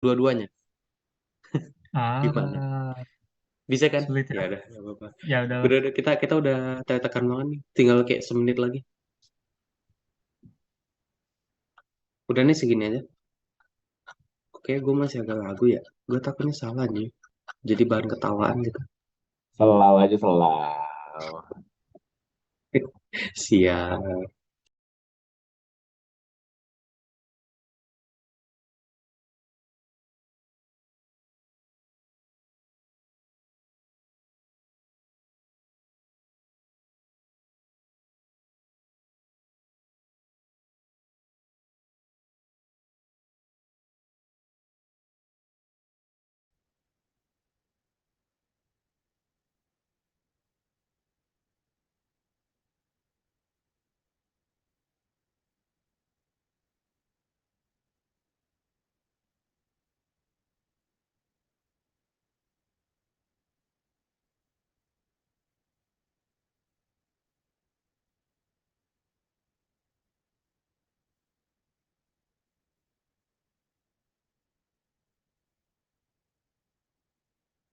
dua-duanya. Gimana? Ah, Bisa kan? sulit Ya ya. udah, nggak apa-apa. Ya udahlah. Udah kita udah tekan banget nih. Tinggal kayak semenit lagi. Udah nih segini aja. Oke, gue masih agak ragu ya. Gue takutnya salah nih. Jadi bahan ketawaan gitu. Selalu aja selalu. Siap.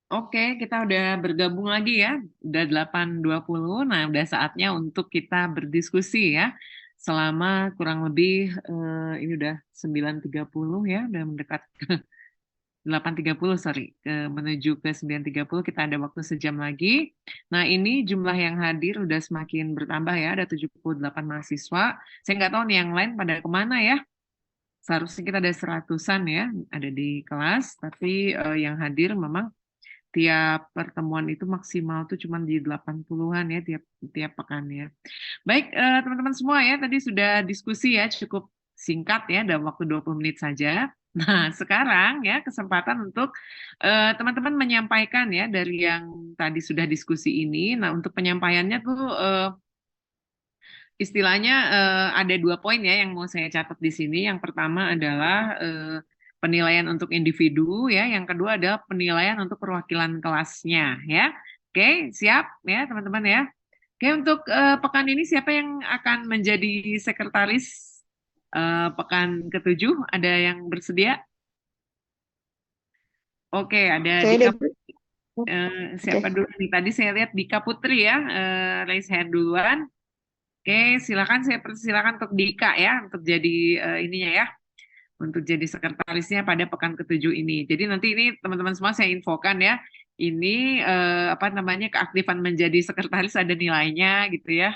Oke, kita udah bergabung lagi ya. Udah 8.20. Nah, udah saatnya untuk kita berdiskusi ya. Selama kurang lebih ini udah 9.30 ya, udah mendekat 8.30 sorry, menuju ke 9.30 kita ada waktu sejam lagi. Nah, ini jumlah yang hadir udah semakin bertambah ya, ada 78 mahasiswa. Saya nggak tahu nih yang lain pada kemana ya. Seharusnya kita ada 100-an ya, ada di kelas, tapi yang hadir memang tiap pertemuan itu maksimal tuh cuma di 80-an ya tiap tiap pekannya. Baik, teman-teman semua ya, tadi sudah diskusi ya cukup singkat ya dalam waktu 20 menit saja. Nah, sekarang ya kesempatan untuk teman-teman menyampaikan ya dari yang tadi sudah diskusi ini. Nah, untuk penyampaiannya tuh istilahnya ada 2 poin ya yang mau saya catat di sini. Yang pertama adalah penilaian untuk individu ya, yang kedua adalah penilaian untuk perwakilan kelasnya ya. Oke, siap ya teman-teman ya. Oke, untuk pekan ini siapa yang akan menjadi sekretaris pekan ketujuh? Ada yang bersedia? Oke, ada Saya Dika. deh, Bu. Siapa Oke. dulu nih? Tadi saya lihat Dika Putri ya, raise hand duluan. Oke, silakan saya persilakan untuk Dika ya, untuk jadi ininya ya, untuk jadi sekretarisnya pada pekan ketujuh ini. Jadi nanti ini teman-teman semua saya infokan ya, ini apa namanya keaktifan menjadi sekretaris ada nilainya gitu ya.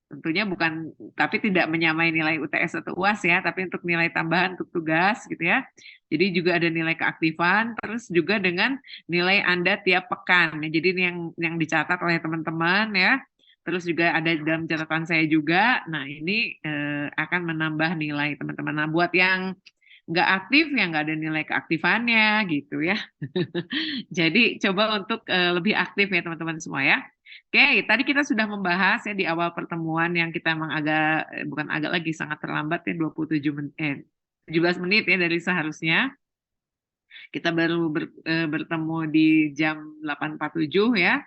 Tentunya bukan, tapi tidak menyamai nilai UTS atau UAS ya, tapi untuk nilai tambahan untuk tugas gitu ya. Jadi juga ada nilai keaktifan, terus juga dengan nilai Anda tiap pekan. Ya, jadi ini yang dicatat oleh teman-teman ya. Terus juga ada dalam catatan saya juga. Nah ini akan menambah nilai teman-teman. Nah buat yang nggak aktif ya nggak ada nilai keaktifannya gitu ya. Jadi coba untuk lebih aktif ya teman-teman semua ya. Oke, tadi kita sudah membahas ya di awal pertemuan yang kita emang agak bukan agak lagi sangat terlambat ya 27 menit 17 menit ya dari seharusnya. Kita baru bertemu di jam 8.47 ya.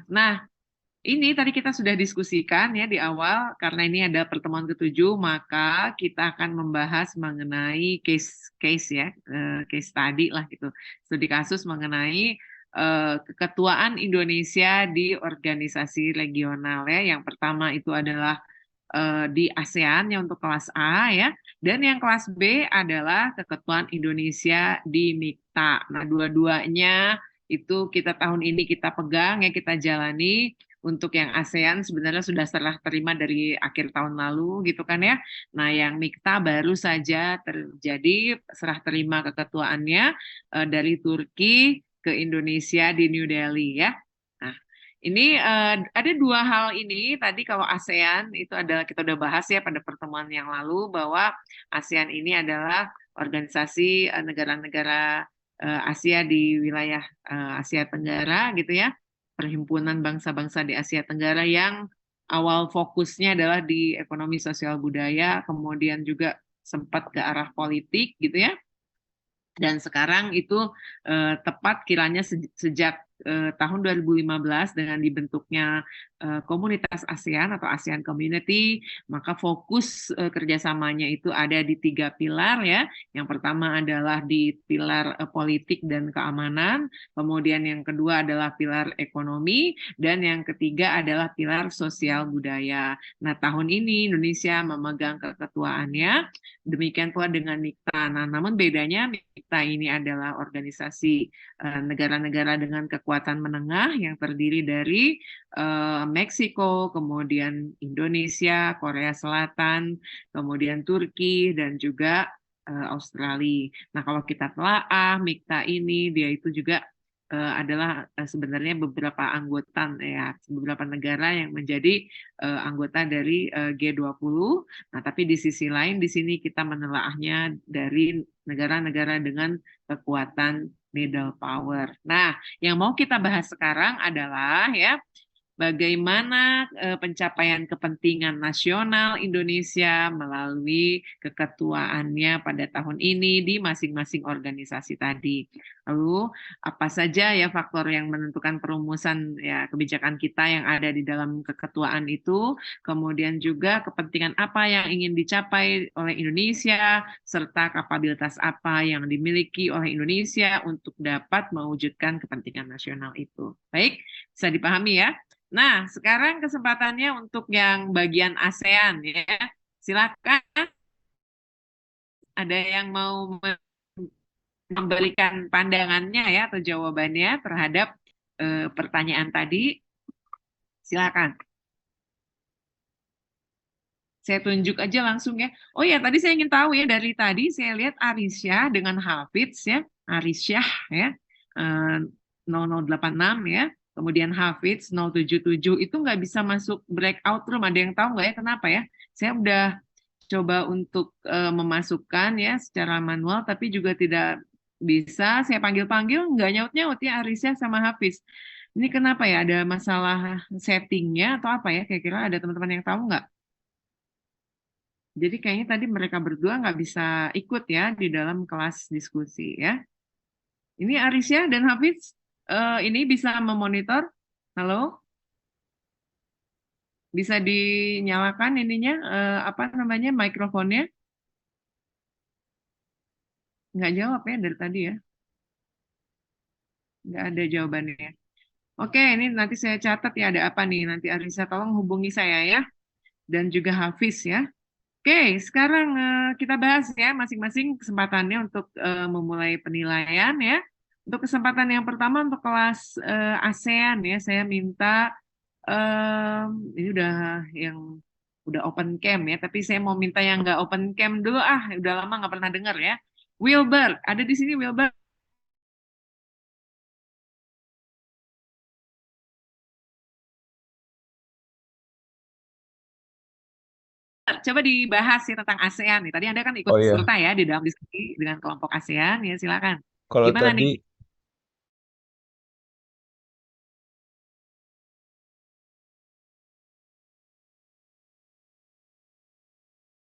Nah, ini tadi kita sudah diskusikan ya di awal karena ini ada pertemuan ketujuh maka kita akan membahas mengenai case ya, case study lah gitu. Studi kasus mengenai keketuaan Indonesia di organisasi regional ya. Yang pertama itu adalah di ASEAN yang untuk kelas A ya, dan yang kelas B adalah keketuaan Indonesia di MIKTA. Nah, dua-duanya itu kita tahun ini kita pegang ya, kita jalani. Untuk yang ASEAN sebenarnya sudah serah terima dari akhir tahun lalu gitu kan ya. Nah, yang MIKTA baru saja terjadi serah terima keketuaannya dari Turki ke Indonesia di New Delhi ya. Nah, ini ada dua hal ini tadi kalau ASEAN itu adalah kita udah bahas ya pada pertemuan yang lalu bahwa ASEAN ini adalah organisasi negara-negara Asia di wilayah Asia Tenggara gitu ya, perhimpunan bangsa-bangsa di Asia Tenggara yang awal fokusnya adalah di ekonomi sosial budaya, kemudian juga sempat ke arah politik gitu ya. Dan sekarang itu tepat kiranya sejak tahun 2015 dengan dibentuknya komunitas ASEAN atau ASEAN Community, maka fokus kerjasamanya itu ada di 3 pilar ya. Yang pertama adalah di pilar politik dan keamanan, kemudian yang kedua adalah pilar ekonomi, dan yang ketiga adalah pilar sosial budaya. Nah, tahun ini Indonesia memegang keketuaannya, demikian pula dengan MIKTA. Nah, namun bedanya MIKTA ini adalah organisasi negara-negara dengan kekuatan menengah yang terdiri dari Meksiko, kemudian Indonesia, Korea Selatan, kemudian Turki, dan juga Australia. Nah, kalau kita telaah MIKTA ini, dia itu juga adalah sebenarnya beberapa anggota ya, beberapa negara yang menjadi anggota dari G20. Nah, tapi di sisi lain di sini kita menelaahnya dari negara-negara dengan kekuatan middle power. Nah, yang mau kita bahas sekarang adalah ya bagaimana pencapaian kepentingan nasional Indonesia melalui keketuaannya pada tahun ini di masing-masing organisasi tadi. Lalu apa saja ya faktor yang menentukan perumusan ya kebijakan kita yang ada di dalam keketuaan itu, kemudian juga kepentingan apa yang ingin dicapai oleh Indonesia serta kapabilitas apa yang dimiliki oleh Indonesia untuk dapat mewujudkan kepentingan nasional itu. Baik, bisa dipahami ya. Nah, sekarang kesempatannya untuk yang bagian ASEAN ya. Silakan ada yang mau memberikan pandangannya ya atau jawabannya terhadap pertanyaan tadi. Silakan. Saya tunjuk aja langsung ya. Oh ya, tadi saya ingin tahu ya, dari tadi saya lihat Arisya dengan Hafiz ya. Arisya ya, 0086 ya. Kemudian Hafiz 077 itu nggak bisa masuk breakout room. Ada yang tahu nggak ya kenapa ya? Saya udah coba untuk memasukkan ya secara manual, tapi juga tidak bisa. Saya panggil-panggil nggak nyaut-nyaut ya Arisya sama Hafiz. Ini kenapa ya? Ada masalah settingnya atau apa ya? Kira-kira ada teman-teman yang tahu nggak? Jadi kayaknya tadi mereka berdua nggak bisa ikut ya di dalam kelas diskusi ya. Ini Arisya dan Hafiz ini bisa memonitor. Halo, bisa dinyalakan ininya apa namanya mikrofonnya? Nggak jawab ya dari tadi ya. Nggak ada jawabannya. Oke, ini nanti saya catat ya ada apa nih. Nanti Arisya tolong hubungi saya ya. Dan juga Hafiz ya. Oke, sekarang kita bahas ya masing-masing kesempatannya untuk memulai penilaian ya. Untuk kesempatan yang pertama untuk kelas ASEAN ya, saya minta ini udah yang udah open cam ya, tapi saya mau minta yang nggak open cam dulu udah lama nggak pernah dengar ya. Wilbur, ada di sini Wilbur. Coba dibahas ya tentang ASEAN nih. Tadi Anda kan ikut Oh iya, serta ya di dalam diskusi dengan kelompok ASEAN ya, silakan. kalau Gimana tadi nih?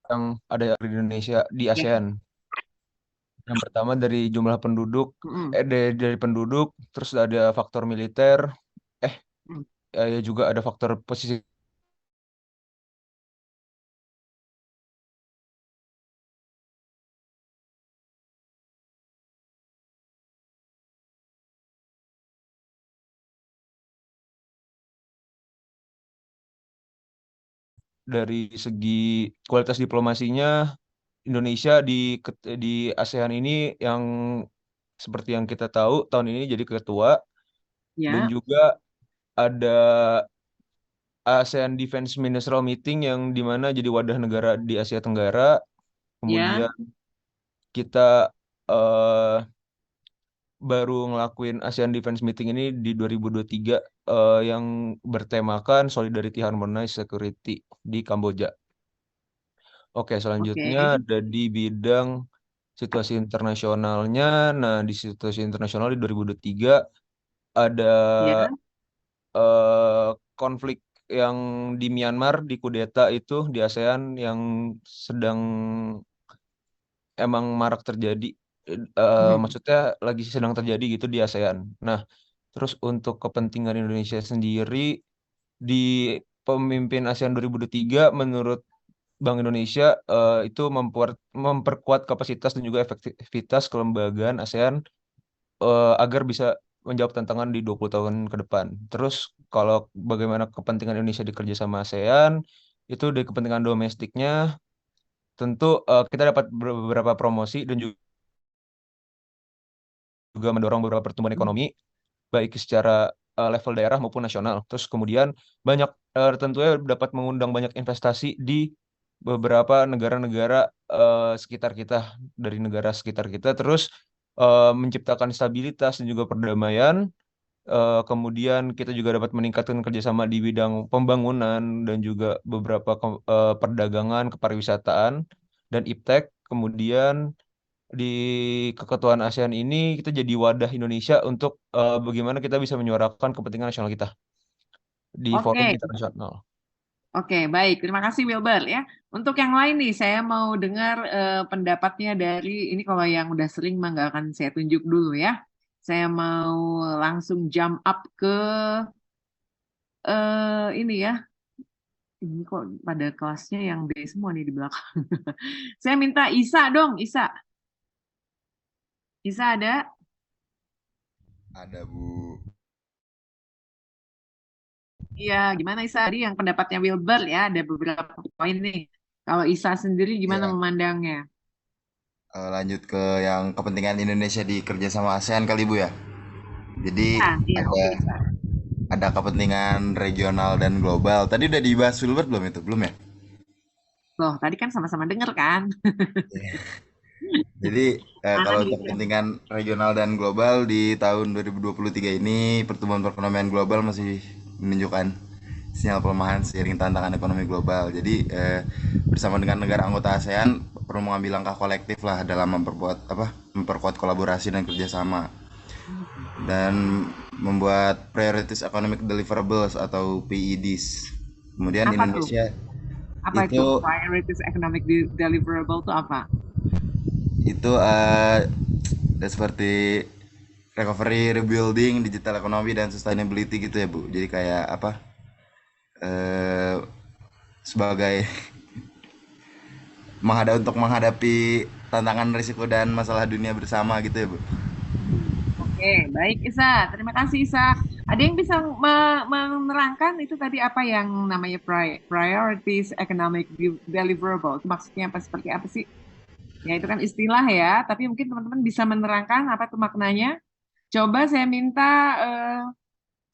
yang ada di Indonesia di Ya. ASEAN, yang pertama dari jumlah penduduk, Mm-mm. dari penduduk, terus ada faktor militer, eh Mm. ya juga ada faktor posisi. Dari segi kualitas diplomasinya, Indonesia di ASEAN ini yang seperti yang kita tahu tahun ini jadi ketua, dan Ya, juga ada ASEAN Defense Ministerial Meeting yang dimana jadi wadah negara di Asia Tenggara. ya, Kemudian kita eh, baru ngelakuin ASEAN Defense Meeting ini di 2023 yang bertemakan Solidarity Harmonized Security di Kamboja. Oke, selanjutnya oke. ada di bidang situasi internasionalnya. Nah, di situasi internasional di 2023 ada Ya, eh, konflik yang di Myanmar, di kudeta itu di ASEAN yang sedang emang marak terjadi. mm, Maksudnya lagi sedang terjadi gitu di ASEAN. Nah, Terus untuk kepentingan Indonesia sendiri di pemimpin ASEAN 2023 menurut Bank Indonesia itu memperkuat kapasitas dan juga efektivitas kelembagaan ASEAN agar bisa menjawab tantangan di 20 tahun ke depan. Terus kalau bagaimana kepentingan Indonesia di kerjasama ASEAN, itu dari kepentingan domestiknya tentu kita dapat beberapa promosi dan juga mendorong beberapa pertumbuhan ekonomi baik secara level daerah maupun nasional. Terus kemudian banyak tentunya dapat mengundang banyak investasi di beberapa negara-negara sekitar kita, dari negara sekitar kita, terus menciptakan stabilitas dan juga perdamaian. Kemudian kita juga dapat meningkatkan kerjasama di bidang pembangunan dan juga beberapa perdagangan, kepariwisataan, dan iptek. Kemudian di keketuaan ASEAN ini kita jadi wadah Indonesia untuk bagaimana kita bisa menyuarakan kepentingan nasional kita di forum Oke, internasional. oke, baik. Terima kasih Wilber ya. Untuk yang lain nih, saya mau dengar pendapatnya dari ini kalau yang udah sering mah nggak akan saya tunjuk dulu ya. Saya mau langsung jump up ke ini ya. Ini kok pada kelasnya yang B semua nih di belakang. Saya minta Isa dong, Isa. Isa ada? Ada Bu. Iya, gimana Isa? Tadi yang pendapatnya Wilber ya, ada beberapa poin nih. Kalau Isa sendiri gimana Ya, memandangnya? lanjut ke yang kepentingan Indonesia di kerjasama ASEAN kali Bu ya. Jadi Iya, iya, ada oke Isa. ada kepentingan regional dan global. Tadi udah dibahas Wilbert belum itu? Belum ya? Loh, tadi kan sama-sama denger kan? Jadi Mana kalau nih untuk Isa? kepentingan regional dan global di tahun 2023 ini pertumbuhan perekonomian global masih menunjukkan sinyal pelemahan seiring tantangan ekonomi global. Jadi bersama dengan negara anggota ASEAN perlu mengambil langkah kolektif lah dalam memperkuat kolaborasi dan kerjasama dan membuat Priorities Economic Deliverables atau PEDs. Kemudian Apa tuh? Indonesia Apa itu? itu Priorities Economic Deliverable itu apa? itu seperti recovery, rebuilding, digital economy dan sustainability gitu ya Bu. Jadi kayak apa? eh Sebagai untuk menghadapi tantangan risiko dan masalah dunia bersama gitu ya Bu. Oke, baik Isa. Terima kasih Isa. Ada yang bisa menerangkan itu tadi apa yang namanya priorities economic deliverable? Itu maksudnya apa seperti apa sih? Ya itu kan istilah ya, tapi mungkin teman-teman bisa menerangkan apa itu maknanya. Coba saya minta eh,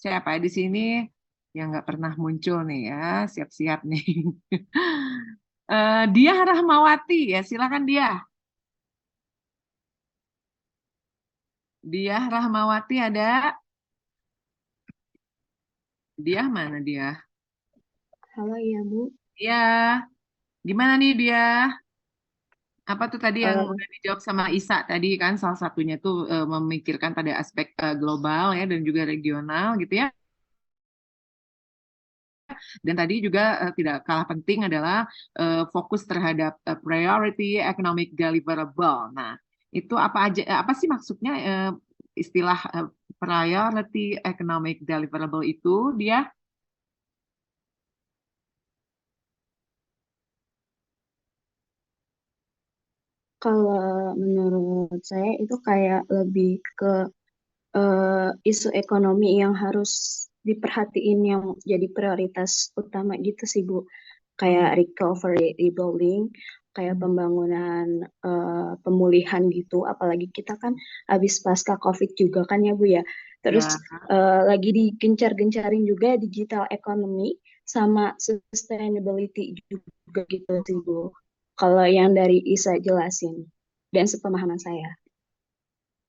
siapa di sini yang nggak pernah muncul nih ya, siap-siap nih. Dia Rahmawati ya, silakan dia. Dia Rahmawati ada? Dia mana dia? Halo ya Bu. Ya, gimana nih dia? Apa tuh tadi yang Eh, udah dijawab sama Isa tadi kan salah satunya tuh memikirkan pada aspek global ya dan juga regional gitu ya. Dan tadi juga tidak kalah penting adalah fokus terhadap priority economic deliverable. Nah, itu apa aja apa sih maksudnya istilah priority economic deliverable itu dia? Kalau menurut saya itu kayak lebih ke isu ekonomi yang harus diperhatiin yang jadi prioritas utama gitu sih Bu. Hmm. Kayak recovery, rebuilding, kayak pembangunan, pemulihan gitu. Apalagi kita kan habis pasca COVID juga kan ya Bu ya. Terus Ya. lagi digencar-gencarin juga digital economy sama sustainability juga gitu sih Bu. Kalau yang dari Isa jelasin dan sepemahaman saya.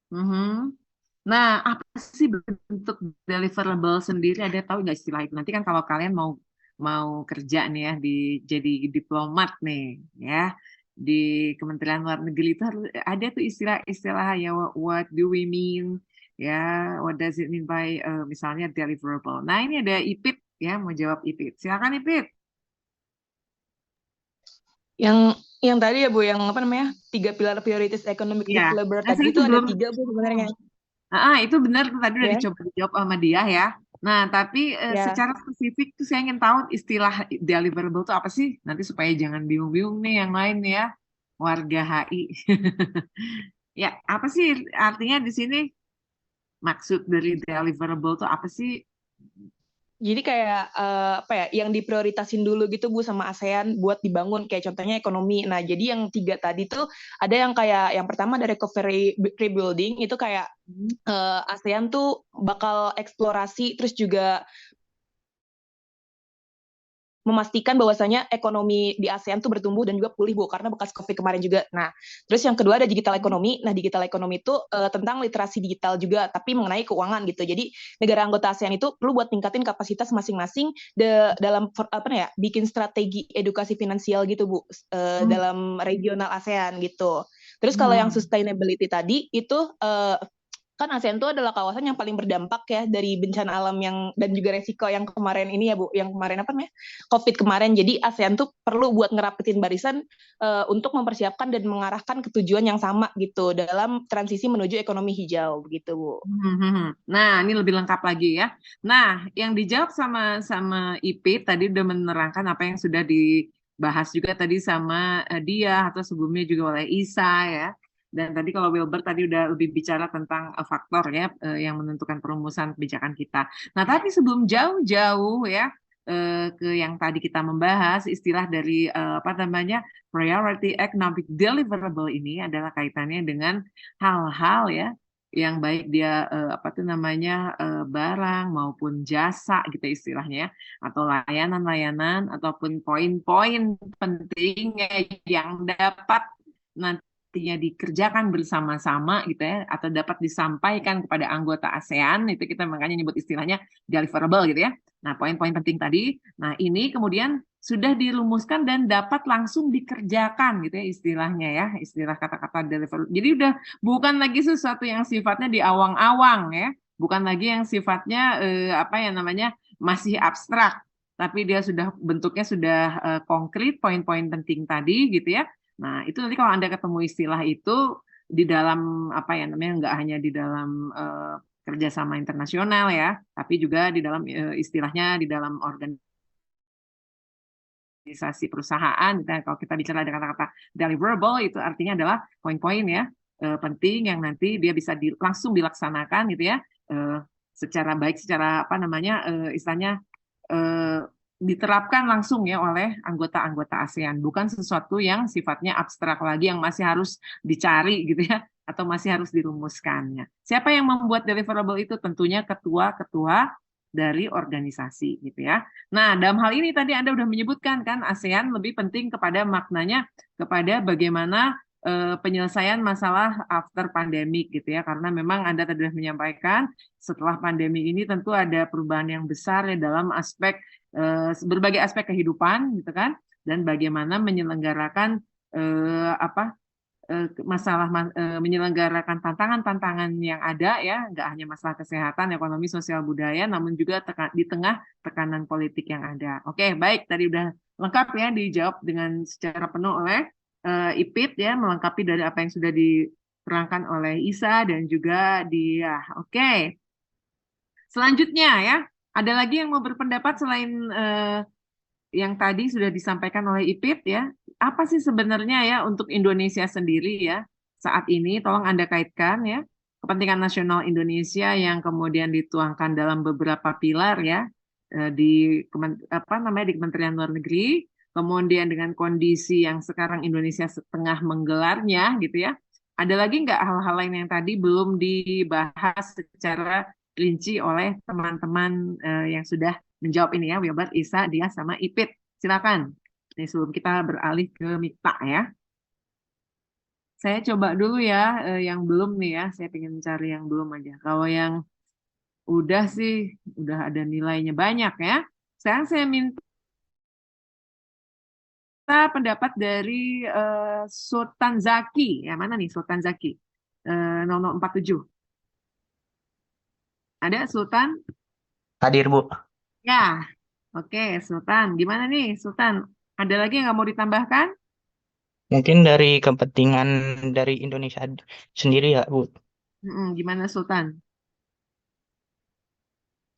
Mhm. Nah, apa sih bentuk deliverable sendiri? Ada tahu nggak istilah itu? Nanti kan kalau kalian mau mau kerja nih ya di jadi diplomat nih ya di Kementerian Luar Negeri itu harus ada tuh istilah-istilah ya what do we mean ya what does it mean by misalnya deliverable. Nah, ini ada Ipit ya mau jawab Ipit. Silakan Ipit. Yang tadi ya Bu, yang apa namanya, 3 pilar prioritas economic Ya, developer nah tadi saya itu itu ada belum 3 Bu sebenarnya. Itu benar tuh tadi udah Ya, dicoba dijawab sama dia ya. Nah, tapi ya. secara spesifik tuh saya ingin tahu istilah deliverable itu apa sih? Nanti supaya jangan bingung-bingung nih yang lain nih ya, warga HI. Ya, apa sih artinya di sini? Maksud dari deliverable itu apa sih? Jadi kayak apa ya, yang diprioritasin dulu gitu Bu sama ASEAN buat dibangun, kayak contohnya ekonomi. Nah, jadi yang 3 tadi tuh ada yang kayak yang pertama ada recovery rebuilding, itu kayak ASEAN tuh bakal eksplorasi terus juga memastikan bahwasanya ekonomi di ASEAN tuh bertumbuh dan juga pulih Bu, karena bekas COVID kemarin juga. Nah, terus yang kedua ada digital ekonomi. Nah, digital ekonomi itu tentang literasi digital juga, tapi mengenai keuangan gitu. Jadi negara anggota ASEAN itu perlu buat tingkatin kapasitas masing-masing dalam bikin strategi edukasi finansial gitu Bu, dalam regional ASEAN gitu. Terus kalau yang sustainability tadi itu kan ASEAN itu adalah kawasan yang paling berdampak ya dari bencana alam dan juga resiko yang kemarin ini ya Bu, yang kemarin apa namanya, COVID kemarin. Jadi ASEAN tuh perlu buat ngerapetin barisan untuk mempersiapkan dan mengarahkan ke tujuan yang sama gitu dalam transisi menuju ekonomi hijau begitu Bu. Nah, ini lebih lengkap lagi ya. Nah, yang dijawab sama IP tadi udah menerangkan apa yang sudah dibahas juga tadi sama dia atau sebelumnya juga oleh Isa ya. Dan tadi kalau Wilber tadi udah lebih bicara tentang faktor ya yang menentukan perumusan kebijakan kita. Nah, tapi sebelum jauh-jauh ya ke yang tadi kita membahas istilah dari priority economic deliverable ini adalah kaitannya dengan hal-hal ya yang baik dia barang maupun jasa gitu istilahnya atau layanan-layanan ataupun poin-poin penting yang dapat nantinya dikerjakan bersama-sama gitu ya atau dapat disampaikan kepada anggota ASEAN, itu kita makanya nyebut istilahnya deliverable gitu ya. Nah, poin-poin penting tadi, nah ini kemudian sudah dirumuskan dan dapat langsung dikerjakan gitu ya istilahnya ya, istilah kata-kata deliverable. Jadi udah bukan lagi sesuatu yang sifatnya di awang-awang ya, bukan lagi yang sifatnya masih abstrak, tapi dia sudah bentuknya sudah konkret, poin-poin penting tadi gitu ya. Nah, itu nanti kalau Anda ketemu istilah itu di dalam nggak hanya di dalam kerjasama internasional ya, tapi juga di dalam istilahnya di dalam organisasi perusahaan. Kalau kita bicara dengan kata-kata deliverable itu artinya adalah poin-poin ya penting yang nanti dia bisa langsung dilaksanakan gitu ya secara baik, secara istilahnya diterapkan langsung ya oleh anggota-anggota ASEAN, bukan sesuatu yang sifatnya abstrak lagi yang masih harus dicari gitu ya atau masih harus dirumuskannya. Siapa yang membuat deliverable itu? Tentunya ketua-ketua dari organisasi gitu ya. Nah, dalam hal ini tadi Anda sudah menyebutkan kan ASEAN lebih penting kepada maknanya kepada bagaimana penyelesaian masalah after pandemic gitu ya, karena memang Anda tadi sudah menyampaikan setelah pandemi ini tentu ada perubahan yang besar ya dalam aspek berbagai aspek kehidupan gitu kan, dan bagaimana menyelenggarakan menyelenggarakan tantangan-tantangan yang ada ya, nggak hanya masalah kesehatan, ekonomi, sosial, budaya, namun juga di tengah tekanan politik yang ada. Oke, baik, tadi udah lengkap ya dijawab dengan secara penuh oleh Ipit ya, melengkapi dari apa yang sudah diterangkan oleh Isa dan juga dia. Oke. Selanjutnya ya, ada lagi yang mau berpendapat selain yang tadi sudah disampaikan oleh Ipit ya. Apa sih sebenarnya ya untuk Indonesia sendiri ya saat ini? Tolong Anda kaitkan ya kepentingan nasional Indonesia yang kemudian dituangkan dalam beberapa pilar ya di Kementerian Luar Negeri. Kemudian dengan kondisi yang sekarang Indonesia setengah menggelarnya gitu ya. Ada lagi nggak hal-hal lain yang tadi belum dibahas secara rinci oleh teman-teman yang sudah menjawab ini ya, Wilbert, Isa, dia, sama Ipit. Silakan. Ini sebelum kita beralih ke Mikta ya. Saya coba dulu ya yang belum nih ya. Saya ingin cari yang belum aja. Kalau yang udah sih, udah ada nilainya banyak ya. Sekarang saya minta pendapat dari Sultan Zaki. Yang mana nih Sultan Zaki? 0047. Ada Sultan? Hadir, Bu. Ya, oke Sultan. Gimana nih Sultan? Ada lagi yang nggak mau ditambahkan? Mungkin dari kepentingan dari Indonesia sendiri ya, Bu. Gimana Sultan?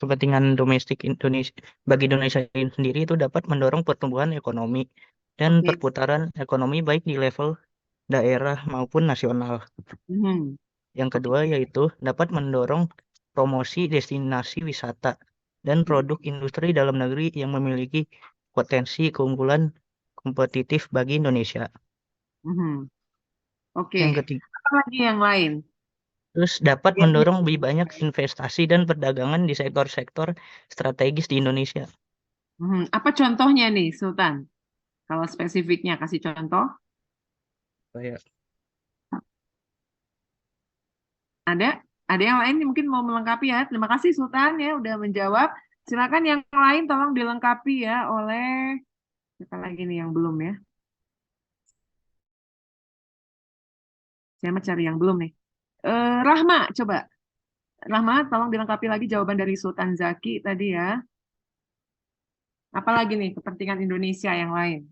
Kepentingan domestik Indonesia bagi Indonesia sendiri itu dapat mendorong pertumbuhan ekonomi dan Oke. perputaran ekonomi baik di level daerah maupun nasional. Mhm. Yang kedua yaitu dapat mendorong promosi destinasi wisata dan produk industri dalam negeri yang memiliki potensi keunggulan kompetitif bagi Indonesia. Mhm. Oke. Yang ketiga, Apa lagi yang lain? terus dapat mendorong lebih banyak investasi dan perdagangan di sektor-sektor strategis di Indonesia. Apa contohnya nih Sultan? Kalau spesifiknya kasih contoh. Kayak Ada? Ada yang lain yang mungkin mau melengkapi ya? Terima kasih Sultan ya udah menjawab. Silakan yang lain tolong dilengkapi ya oleh siapa lagi nih yang belum ya? Saya mau cari yang belum nih. Rahma, coba. Rahma, tolong dilengkapi lagi jawaban dari Sultan Zaki tadi ya. Apalagi nih kepentingan Indonesia yang lain?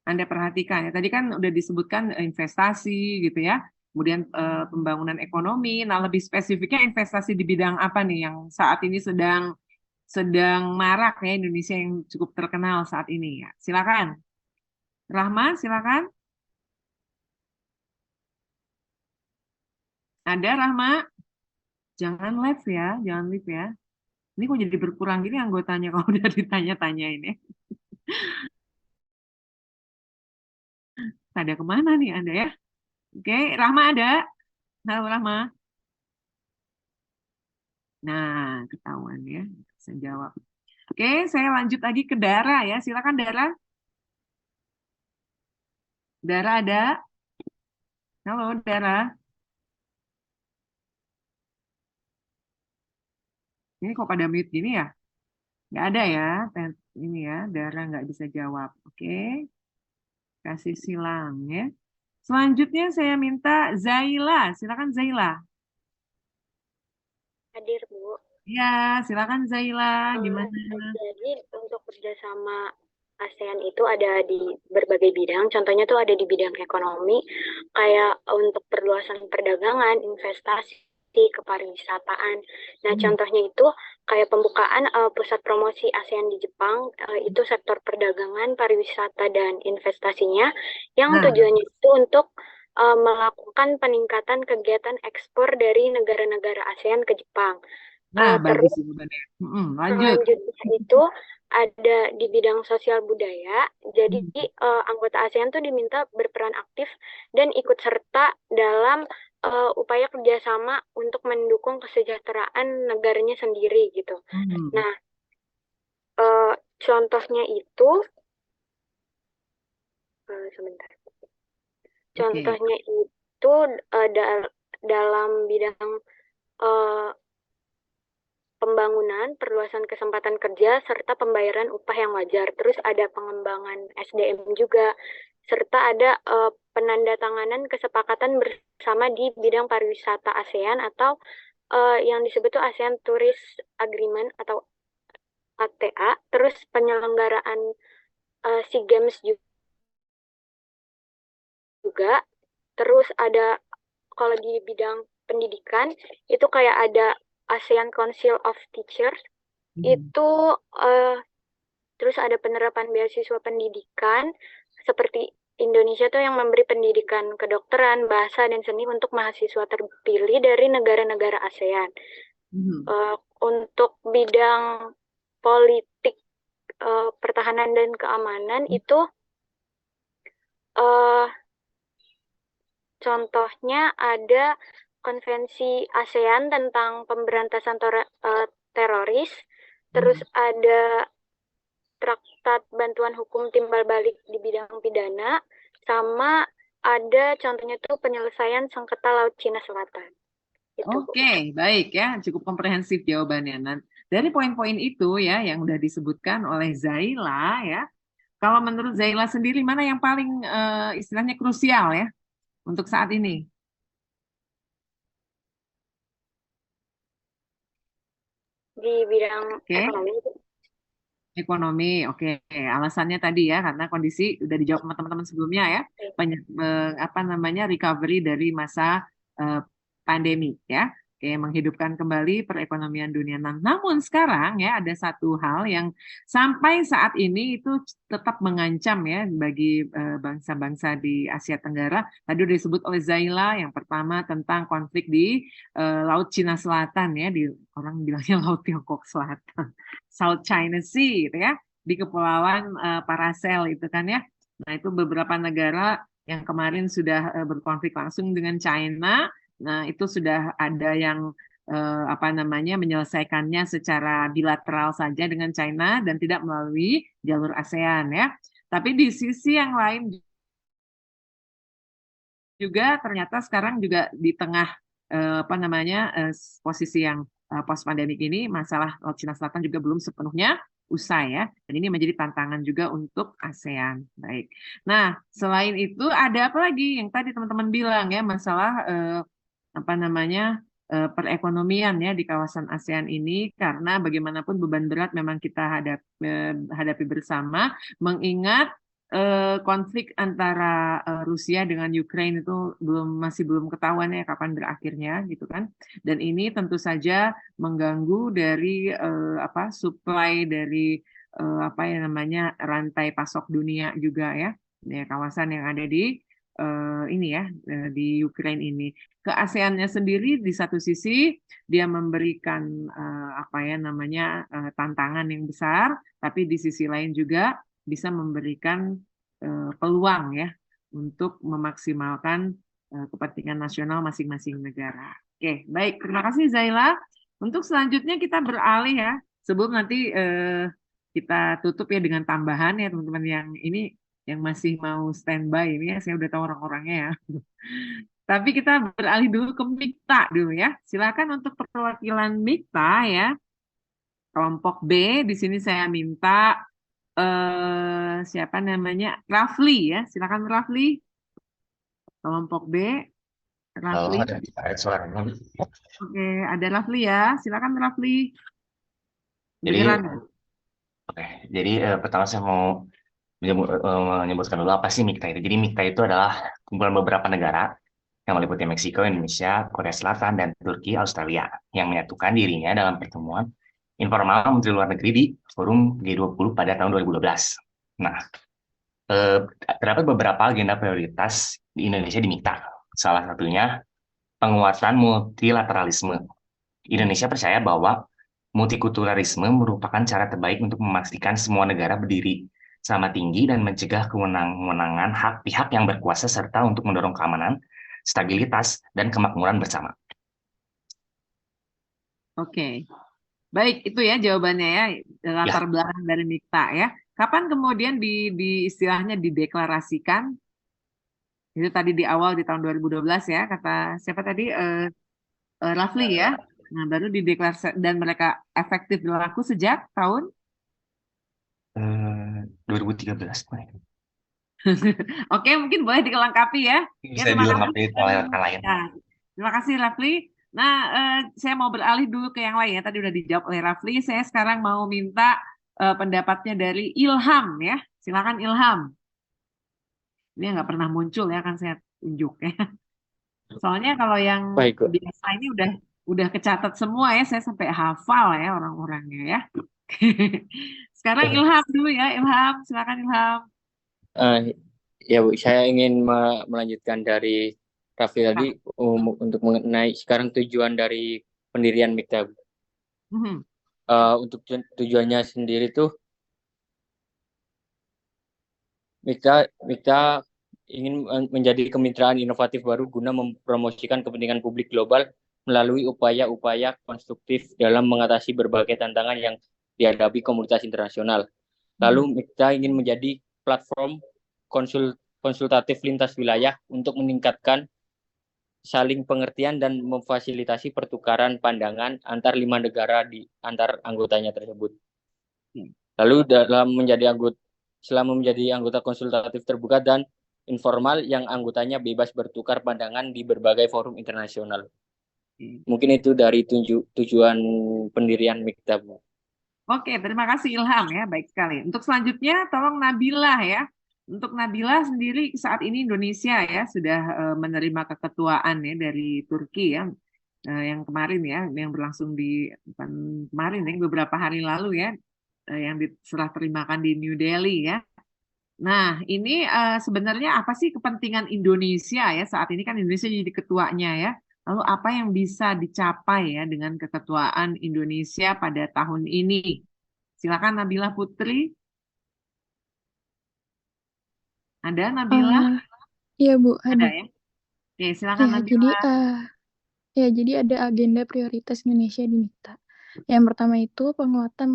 Anda perhatikan ya. Tadi kan udah disebutkan investasi gitu ya. Kemudian pembangunan ekonomi. Nah, lebih spesifiknya investasi di bidang apa nih yang saat ini sedang marak ya Indonesia yang cukup terkenal saat ini ya. Silakan. Rahma, silakan. Ada Rahma? Jangan live ya, jangan live ya. Ini kok jadi berkurang gini anggotanya kalau udah ditanya-tanya ini. Ada kemana nih Anda ya? Oke, Rahma ada? Halo Rahma. Nah, ketahuan ya. Saya jawab. Oke, saya lanjut lagi ke Dara ya. Silakan Dara. Dara ada? Halo Dara. Ini kok pada mute gini ya? Nggak ada ya. Ini ya, Dara nggak bisa jawab. Oke, kasih silang ya. Selanjutnya saya minta Zaila. Silakan Zaila. Hadir, Bu. Ya, silakan Zaila. Gimana? Jadi untuk kerjasama ASEAN itu ada di berbagai bidang. Contohnya tuh ada di bidang ekonomi, kayak untuk perluasan perdagangan, investasi, kepariwisataan. Nah, contohnya itu kayak pembukaan pusat promosi ASEAN di Jepang, itu sektor perdagangan, pariwisata, dan investasinya, yang tujuannya itu untuk melakukan peningkatan kegiatan ekspor dari negara-negara ASEAN ke Jepang. Nah, bagus Terus jawabannya. Lanjut. selanjutnya itu ada di bidang sosial budaya. Jadi anggota ASEAN tuh diminta berperan aktif dan ikut serta dalam upaya kerjasama untuk mendukung kesejahteraan negaranya sendiri gitu. Nah, contohnya itu sebentar. Contohnya itu dalam bidang pembangunan, perluasan kesempatan kerja, serta pembayaran upah yang wajar. Terus ada pengembangan SDM juga, serta ada penandatanganan kesepakatan bersama di bidang pariwisata ASEAN atau yang disebut tuh ASEAN Tourist Agreement atau ATA. Terus penyelenggaraan SEA Games juga. Terus ada kalau di bidang pendidikan itu kayak ada ASEAN Council of Teachers itu terus ada penerapan beasiswa pendidikan seperti Indonesia tuh yang memberi pendidikan kedokteran, bahasa dan seni untuk mahasiswa terpilih dari negara-negara ASEAN. Untuk bidang politik pertahanan dan keamanan itu contohnya ada Konvensi ASEAN tentang pemberantasan teroris, terus ada Traktat Bantuan Hukum Timbal Balik di bidang pidana, sama ada contohnya tuh penyelesaian sengketa Laut Cina Selatan. Oke, baik ya, cukup komprehensif jawabannya. Nah, dari poin-poin itu ya yang udah disebutkan oleh Zaila ya. Kalau menurut Zaila sendiri mana yang paling istilahnya krusial ya untuk saat ini? Di bidang ekonomi. Ekonomi, oke. Alasannya tadi ya karena kondisi udah dijawab sama teman-teman sebelumnya ya. Recovery dari masa pandemi ya. Oke, menghidupkan kembali perekonomian dunia. Nah, namun sekarang ya ada satu hal yang sampai saat ini itu tetap mengancam ya bagi bangsa-bangsa di Asia Tenggara. Tadi sudah disebut oleh Zaila, yang pertama tentang konflik di Laut Cina Selatan ya, di orang bilangnya Laut Tiongkok Selatan, South China Sea gitu ya, di Kepulauan Paracel itu kan ya. Nah, itu beberapa negara yang kemarin sudah berkonflik langsung dengan China. Nah, itu sudah ada yang menyelesaikannya secara bilateral saja dengan China dan tidak melalui jalur ASEAN ya. Tapi di sisi yang lain juga ternyata sekarang juga di tengah posisi yang post pandemik ini, masalah Laut Cina Selatan juga belum sepenuhnya usai ya. Dan ini menjadi tantangan juga untuk ASEAN. Baik. Nah, selain itu ada apa lagi yang tadi teman-teman bilang ya, masalah perekonomian ya di kawasan ASEAN ini, karena bagaimanapun beban berat memang kita hadapi bersama, mengingat konflik antara Rusia dengan Ukraina itu masih belum ketahuan ya kapan berakhirnya gitu kan, dan ini tentu saja mengganggu dari supply dari rantai pasok dunia juga ya, kawasan yang ada di di Ukraina ini. Ke ASEAN-nya sendiri di satu sisi dia memberikan tantangan yang besar, tapi di sisi lain juga bisa memberikan peluang ya untuk memaksimalkan kepentingan nasional masing-masing negara. Oke, baik. Terima kasih Zaila. Untuk selanjutnya kita beralih ya, sebelum nanti kita tutup ya dengan tambahan ya teman-teman yang masih mau standby ini ya, saya udah tahu orang-orangnya ya. Tapi kita beralih dulu ke MIKTA dulu ya. Silakan untuk perwakilan MIKTA ya. Kelompok B, di sini saya minta siapa namanya? Rafli ya. Silakan Rafli. Kelompok B. Rafli. Ada suaranya. Oke, ada Rafli ya. Silakan Rafli. Jadi, Kedengeran. oke. Jadi pertama saya mau menyebutkan dulu apa sih MIKTA itu. Jadi MIKTA itu adalah kumpulan beberapa negara yang meliputi Meksiko, Indonesia, Korea Selatan, dan Turki, Australia, yang menyatukan dirinya dalam pertemuan informal Menteri Luar Negeri di Forum G20 pada tahun 2012. Nah, terdapat beberapa agenda prioritas di Indonesia di MIKTA. Salah satunya penguatan multilateralisme. Indonesia percaya bahwa multikulturalisme merupakan cara terbaik untuk memastikan semua negara berdiri sama tinggi dan mencegah kewenangan hak pihak yang berkuasa serta untuk mendorong keamanan, stabilitas, dan kemakmuran bersama. Oke, baik itu ya jawabannya ya, latar belakang dari MIKTA ya. Kapan kemudian istilahnya dideklarasikan? Itu tadi di awal di tahun 2012 ya, kata siapa tadi? Rafli ya. Nah, baru dideklarasikan dan mereka efektif berlaku sejak tahun 2013. Oke, mungkin boleh dilengkapi ya. Bisa dilengkapi oleh rekan lain. Terima kasih Rafli. Nah, saya mau beralih dulu ke yang lain ya. Tadi udah dijawab oleh Rafli. Saya sekarang mau minta pendapatnya dari Ilham ya. Silakan Ilham. Ini nggak pernah muncul ya, kan saya tunjuk ya. Soalnya kalau yang biasa ini udah kecatat semua ya. Saya sampai hafal ya orang-orangnya ya. Sekarang Ilham dulu ya. Ilham, silakan Ilham. Ya Bu, saya ingin melanjutkan dari Rafli tadi untuk mengenai sekarang tujuan dari pendirian MIKTA. Untuk tujuannya sendiri tuh MIKTA ingin menjadi kemitraan inovatif baru guna mempromosikan kepentingan publik global melalui upaya-upaya konstruktif dalam mengatasi berbagai tantangan yang dihadapi komunitas internasional. Lalu MIKTA ingin menjadi platform konsultatif lintas wilayah untuk meningkatkan saling pengertian dan memfasilitasi pertukaran pandangan antar 5 negara di antar anggotanya tersebut. Lalu selama menjadi anggota konsultatif terbuka dan informal yang anggotanya bebas bertukar pandangan di berbagai forum internasional. Mungkin itu dari tujuan pendirian MIKTA, Bu. Oke, terima kasih Ilham ya, baik sekali. Untuk selanjutnya tolong Nabila ya. Untuk Nabila sendiri saat ini Indonesia ya sudah menerima keketuaan ya dari Turki ya, yang kemarin ya, yang berlangsung di bukan kemarin ya, beberapa hari lalu ya, yang diserah terimakan di New Delhi ya. Nah, ini sebenarnya apa sih kepentingan Indonesia ya saat ini kan Indonesia jadi ketuanya ya. Lalu apa yang bisa dicapai ya dengan keketuaan Indonesia pada tahun ini? Silakan Nabila Putri. Ada Nabila? Iya Bu, Ada ada. ya? Oke, silakan Ya, Nabila. jadi ada agenda prioritas Indonesia di MIKTA. Yang pertama itu penguatan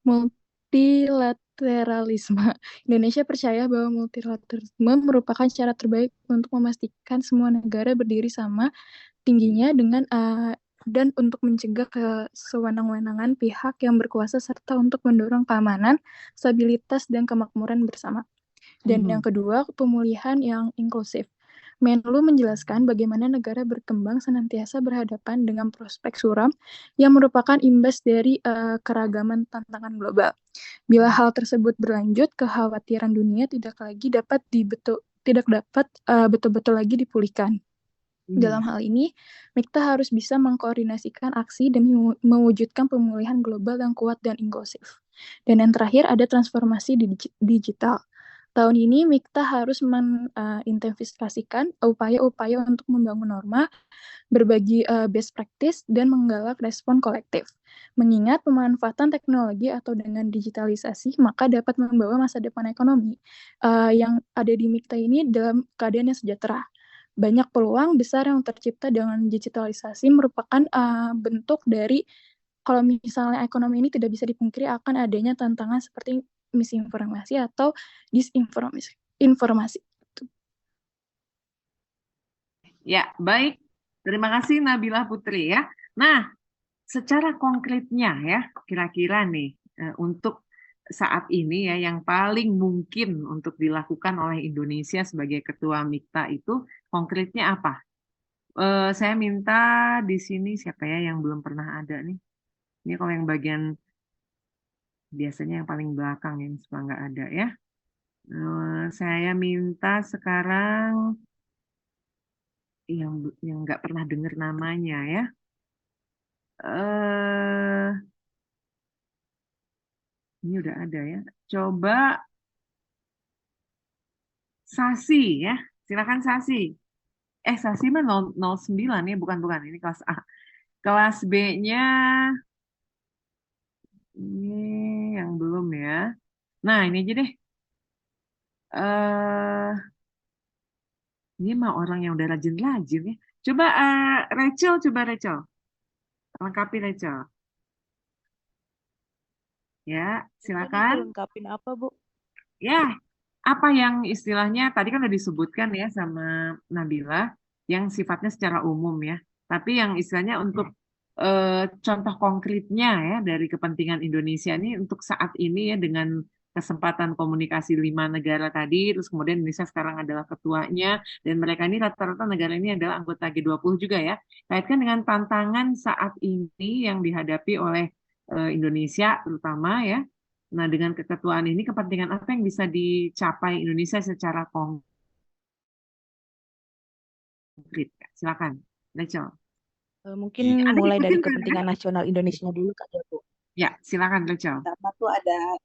multilateralisme. Indonesia percaya bahwa multilateralisme merupakan cara terbaik untuk memastikan semua negara berdiri sama tingginya dan untuk mencegah kesewenang-wenangan pihak yang berkuasa serta untuk mendorong keamanan, stabilitas, dan kemakmuran bersama. Dan yang kedua, pemulihan yang inklusif. Menlu menjelaskan bagaimana negara berkembang senantiasa berhadapan dengan prospek suram yang merupakan imbas dari keragaman tantangan global. Bila hal tersebut berlanjut, kekhawatiran dunia tidak dapat betul-betul lagi dipulihkan. Dalam hal ini, MIKTA harus bisa mengkoordinasikan aksi demi mewujudkan pemulihan global yang kuat dan inklusif. Dan yang terakhir ada transformasi digital. Tahun ini MIKTA harus mengintensifikasikan upaya-upaya untuk membangun norma, berbagi best practice, dan menggalak respon kolektif. Mengingat pemanfaatan teknologi atau dengan digitalisasi, maka dapat membawa masa depan ekonomi yang ada di MIKTA ini dalam keadaan yang sejahtera. Banyak peluang besar yang tercipta dengan digitalisasi merupakan bentuk dari kalau misalnya ekonomi ini tidak bisa dipungkiri akan adanya tantangan seperti misinformasi atau disinformasi. Ya, baik. Terima kasih Nabila Putri ya. Nah, secara konkretnya ya, kira-kira nih untuk saat ini ya yang paling mungkin untuk dilakukan oleh Indonesia sebagai ketua MIKTA itu konkretnya apa? Saya minta di sini siapa ya yang belum pernah ada nih? Ini kalau yang bagian biasanya yang paling belakang yang suka nggak ada ya. Saya minta sekarang yang nggak pernah dengar namanya ya. Ini udah ada ya. Coba Sasi ya. Silakan Sasi. Sasi mah 09 ya, bukan ini kelas A. Kelas B-nya ini yang belum ya. Nah, ini aja deh. Ini mah orang yang udah rajin-rajin ya. Coba Rachel. Lengkapi Rachel. Ya, silakan. Lengkapin apa, Bu? Ya, apa yang istilahnya tadi kan udah disebutkan ya sama Nabila yang sifatnya secara umum ya. Tapi yang istilahnya untuk contoh konkretnya ya dari kepentingan Indonesia ini untuk saat ini ya dengan kesempatan komunikasi 5 negara tadi, terus kemudian Indonesia sekarang adalah ketuanya, dan mereka ini rata-rata negara ini adalah anggota G20 juga ya. Kaitkan dengan tantangan saat ini yang dihadapi oleh Indonesia terutama ya. Nah, dengan keketuaan ini kepentingan apa yang bisa dicapai Indonesia secara konkret? Silakan, Rachel. Mungkin mulai dari kepentingan nasional Indonesia dulu, Kak Bu. Ya, silakan Rachel. Pertama tuh ada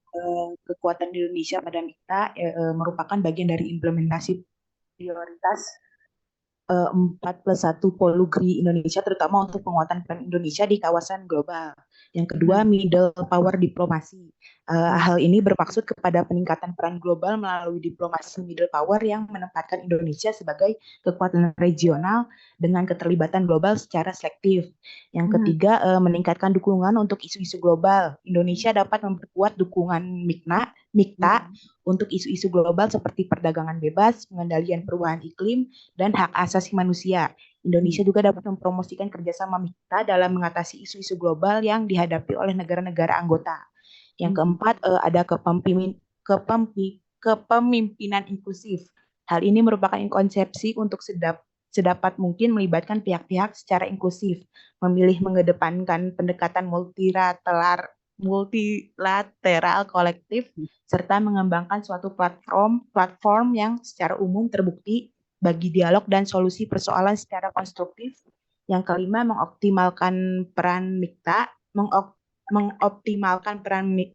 kekuatan Indonesia pada MIKTA merupakan bagian dari implementasi prioritas 4+1 Polugri Indonesia, terutama untuk penguatan peran Indonesia di kawasan global. Yang kedua, middle power diplomasi. Hal ini bermaksud kepada peningkatan peran global melalui diplomasi middle power yang menempatkan Indonesia sebagai kekuatan regional dengan keterlibatan global secara selektif. Yang ketiga, meningkatkan dukungan untuk isu-isu global. Indonesia dapat memperkuat dukungan MIKTA untuk isu-isu global seperti perdagangan bebas, pengendalian perubahan iklim, dan hak asasi manusia. Indonesia juga dapat mempromosikan kerjasama MIKTA dalam mengatasi isu-isu global yang dihadapi oleh negara-negara anggota. Yang keempat, ada kepemimpinan inklusif. Hal ini merupakan konsepsi untuk sedapat mungkin melibatkan pihak-pihak secara inklusif, memilih mengedepankan pendekatan multilateral kolektif, serta mengembangkan suatu platform yang secara umum terbukti bagi dialog dan solusi persoalan secara konstruktif. Yang kelima, mengoptimalkan peran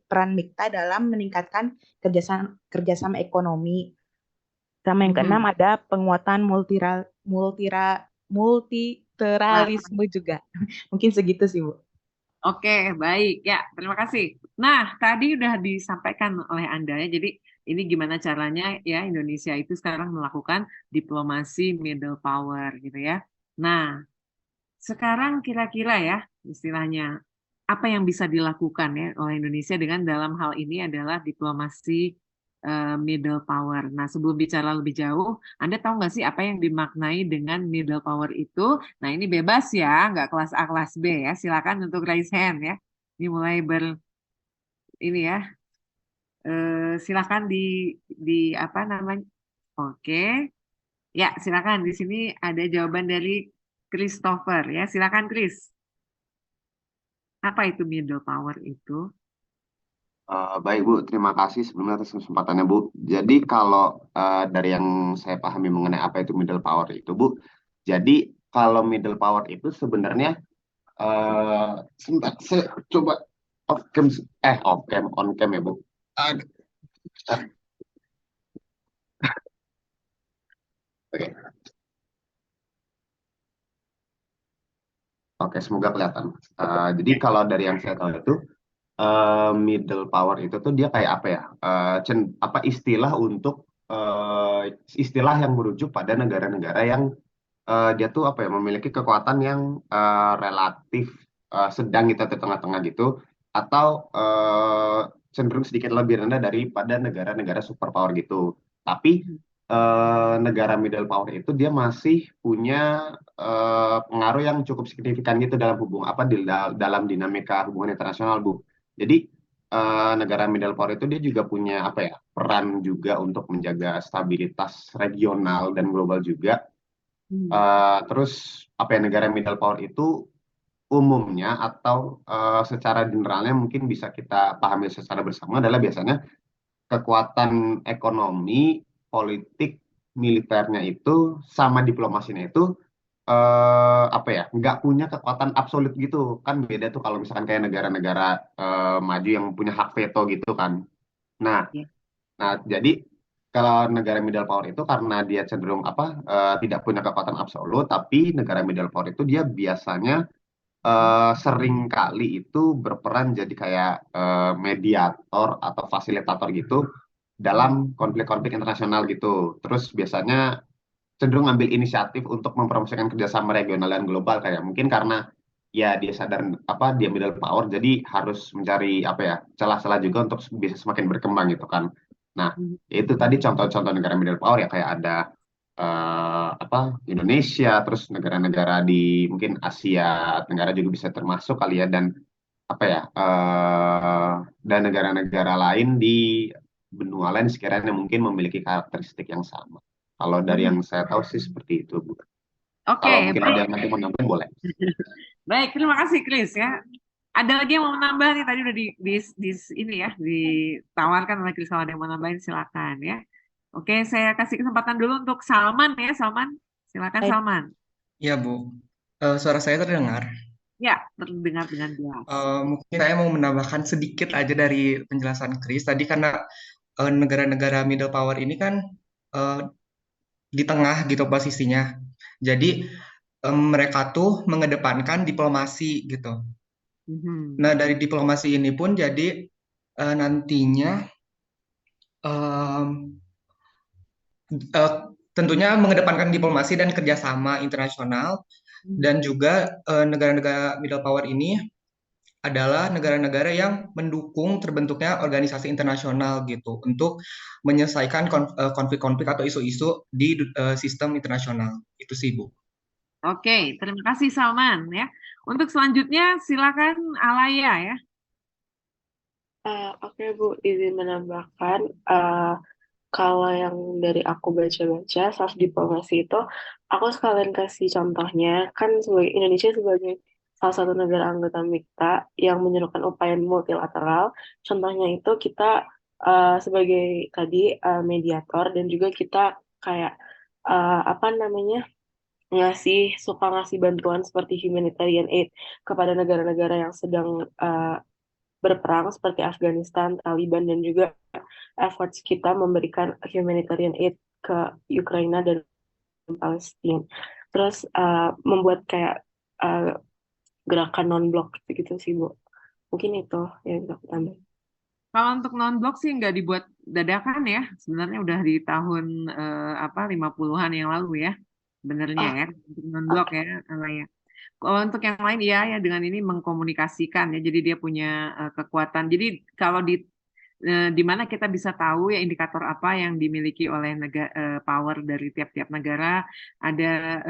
peran MIKTA dalam meningkatkan kerjasama ekonomi. Sama yang keenam ada penguatan multilateralisme juga. Mungkin segitu sih, Bu. Oke, baik. Ya, terima kasih. Nah, tadi udah disampaikan oleh Anda ya. Jadi, ini gimana caranya ya Indonesia itu sekarang melakukan diplomasi middle power gitu ya. Nah, sekarang kira-kira ya istilahnya apa yang bisa dilakukan ya oleh Indonesia dengan dalam hal ini adalah diplomasi middle power. Nah, sebelum bicara lebih jauh, Anda tahu nggak sih apa yang dimaknai dengan middle power itu? Nah, ini bebas ya, nggak kelas A, kelas B ya. Silakan untuk raise hand ya. Ini mulai ini ya. Silakan di apa namanya? Oke. Ya, silakan. Di sini ada jawaban dari Christopher ya. Silakan Chris. Apa itu middle power itu? Baik Bu, terima kasih sebelumnya atas kesempatannya Bu. Jadi kalau dari yang saya pahami mengenai apa itu middle power itu Bu, jadi kalau middle power itu sebenarnya sebentar saya coba on cam ya Bu. Oke. Oke, semoga kelihatan. Jadi kalau dari yang saya tahu itu middle power itu tuh dia kayak apa ya? Istilah untuk istilah yang merujuk pada negara-negara yang dia tuh apa ya memiliki kekuatan yang relatif sedang gitu di tengah-tengah gitu atau cenderung sedikit lebih rendah daripada negara-negara superpower gitu. Tapi negara middle power itu dia masih punya pengaruh yang cukup signifikan gitu dalam dalam dinamika hubungan internasional Bu. Jadi negara middle power itu dia juga punya apa ya peran juga untuk menjaga stabilitas regional dan global juga. Terus apa ya negara middle power itu umumnya atau secara generalnya mungkin bisa kita pahami secara bersama adalah biasanya kekuatan ekonomi, politik, militernya itu sama diplomasinya itu apa ya nggak punya kekuatan absolut gitu kan beda tuh kalau misalkan kayak negara-negara maju yang punya hak veto gitu kan. Nah, jadi kalau negara middle power itu karena dia cenderung tidak punya kekuatan absolut, tapi negara middle power itu dia biasanya sering kali itu berperan jadi kayak mediator atau fasilitator gitu dalam konflik-konflik internasional gitu. Terus biasanya cenderung ambil inisiatif untuk mempromosikan kerjasama regional dan global kayak mungkin karena ya dia sadar dia middle power jadi harus mencari celah-celah juga untuk bisa semakin berkembang gitu kan. Nah, itu tadi contoh-contoh negara middle power ya kayak ada Indonesia, terus negara-negara di mungkin Asia Tenggara juga bisa termasuk kali ya dan dan negara-negara lain di benua lain sekiranya mungkin memiliki karakteristik yang sama. Kalau dari yang saya tahu sih seperti itu, Bu. Oke, Kalau mungkin baik. ada yang nanti mau nambahin boleh. Baik, terima kasih Chris ya. Ada lagi yang mau menambah nih tadi udah ini ya ditawarkan oleh Chris kalau ada yang mau nambahin silakan ya. Oke, saya kasih kesempatan dulu untuk Salman ya, Salman. Silakan Salman. Ya Bu, suara saya terdengar. Ya, terdengar dengan jelas. Mungkin saya mau menambahkan sedikit aja dari penjelasan Chris tadi karena negara-negara middle power ini kan di tengah gitu posisinya. Jadi mereka tuh mengedepankan diplomasi gitu. Nah dari diplomasi ini pun jadi nantinya tentunya mengedepankan diplomasi dan kerjasama internasional dan juga negara-negara middle power ini adalah negara-negara yang mendukung terbentuknya organisasi internasional gitu untuk menyelesaikan konflik-konflik atau isu-isu di sistem internasional. Itu sih, Bu. Oke, terima kasih Salman ya. Untuk selanjutnya silakan Alaya ya. Oke Bu, izin menambahkan kalau yang dari aku baca-baca soft diplomasi itu aku sekalian kasih contohnya kan Indonesia sebagai salah satu negara anggota MIKTA yang menyerukan upaya multilateral. Contohnya itu kita sebagai tadi mediator, dan juga kita kayak apa namanya, suka ngasih bantuan seperti humanitarian aid kepada negara-negara yang sedang berperang seperti Afghanistan, Taliban, dan juga efforts kita memberikan humanitarian aid ke Ukraina dan Palestina. Terus membuat kayak gerakan non-blok gitu sih, Bu. Mungkin itu yang bisa aku tambahin. Kalau untuk non-blok sih nggak dibuat dadakan ya. Sebenarnya udah di tahun 50-an yang lalu ya. Sebenarnya Oh, ya, untuk non-blok oke. ya, ya. Kalau untuk yang lain ya dengan ini mengkomunikasikan ya. Jadi dia punya kekuatan. Jadi kalau di mana kita bisa tahu ya indikator apa yang dimiliki oleh power dari tiap-tiap negara. Ada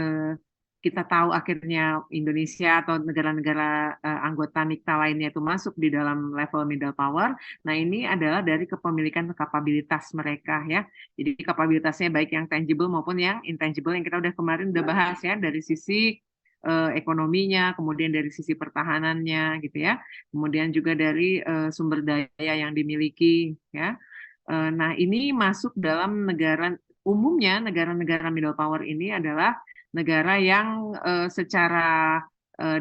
kita tahu akhirnya Indonesia atau negara-negara anggota MIKTA lainnya itu masuk di dalam level middle power. Nah, ini adalah dari kepemilikan kapabilitas mereka ya. Jadi kapabilitasnya baik yang tangible maupun yang intangible yang kita kemarin udah bahas ya, dari sisi ekonominya, kemudian dari sisi pertahanannya gitu ya. Kemudian juga dari sumber daya yang dimiliki ya. Nah, ini masuk dalam umumnya negara-negara middle power ini adalah negara yang secara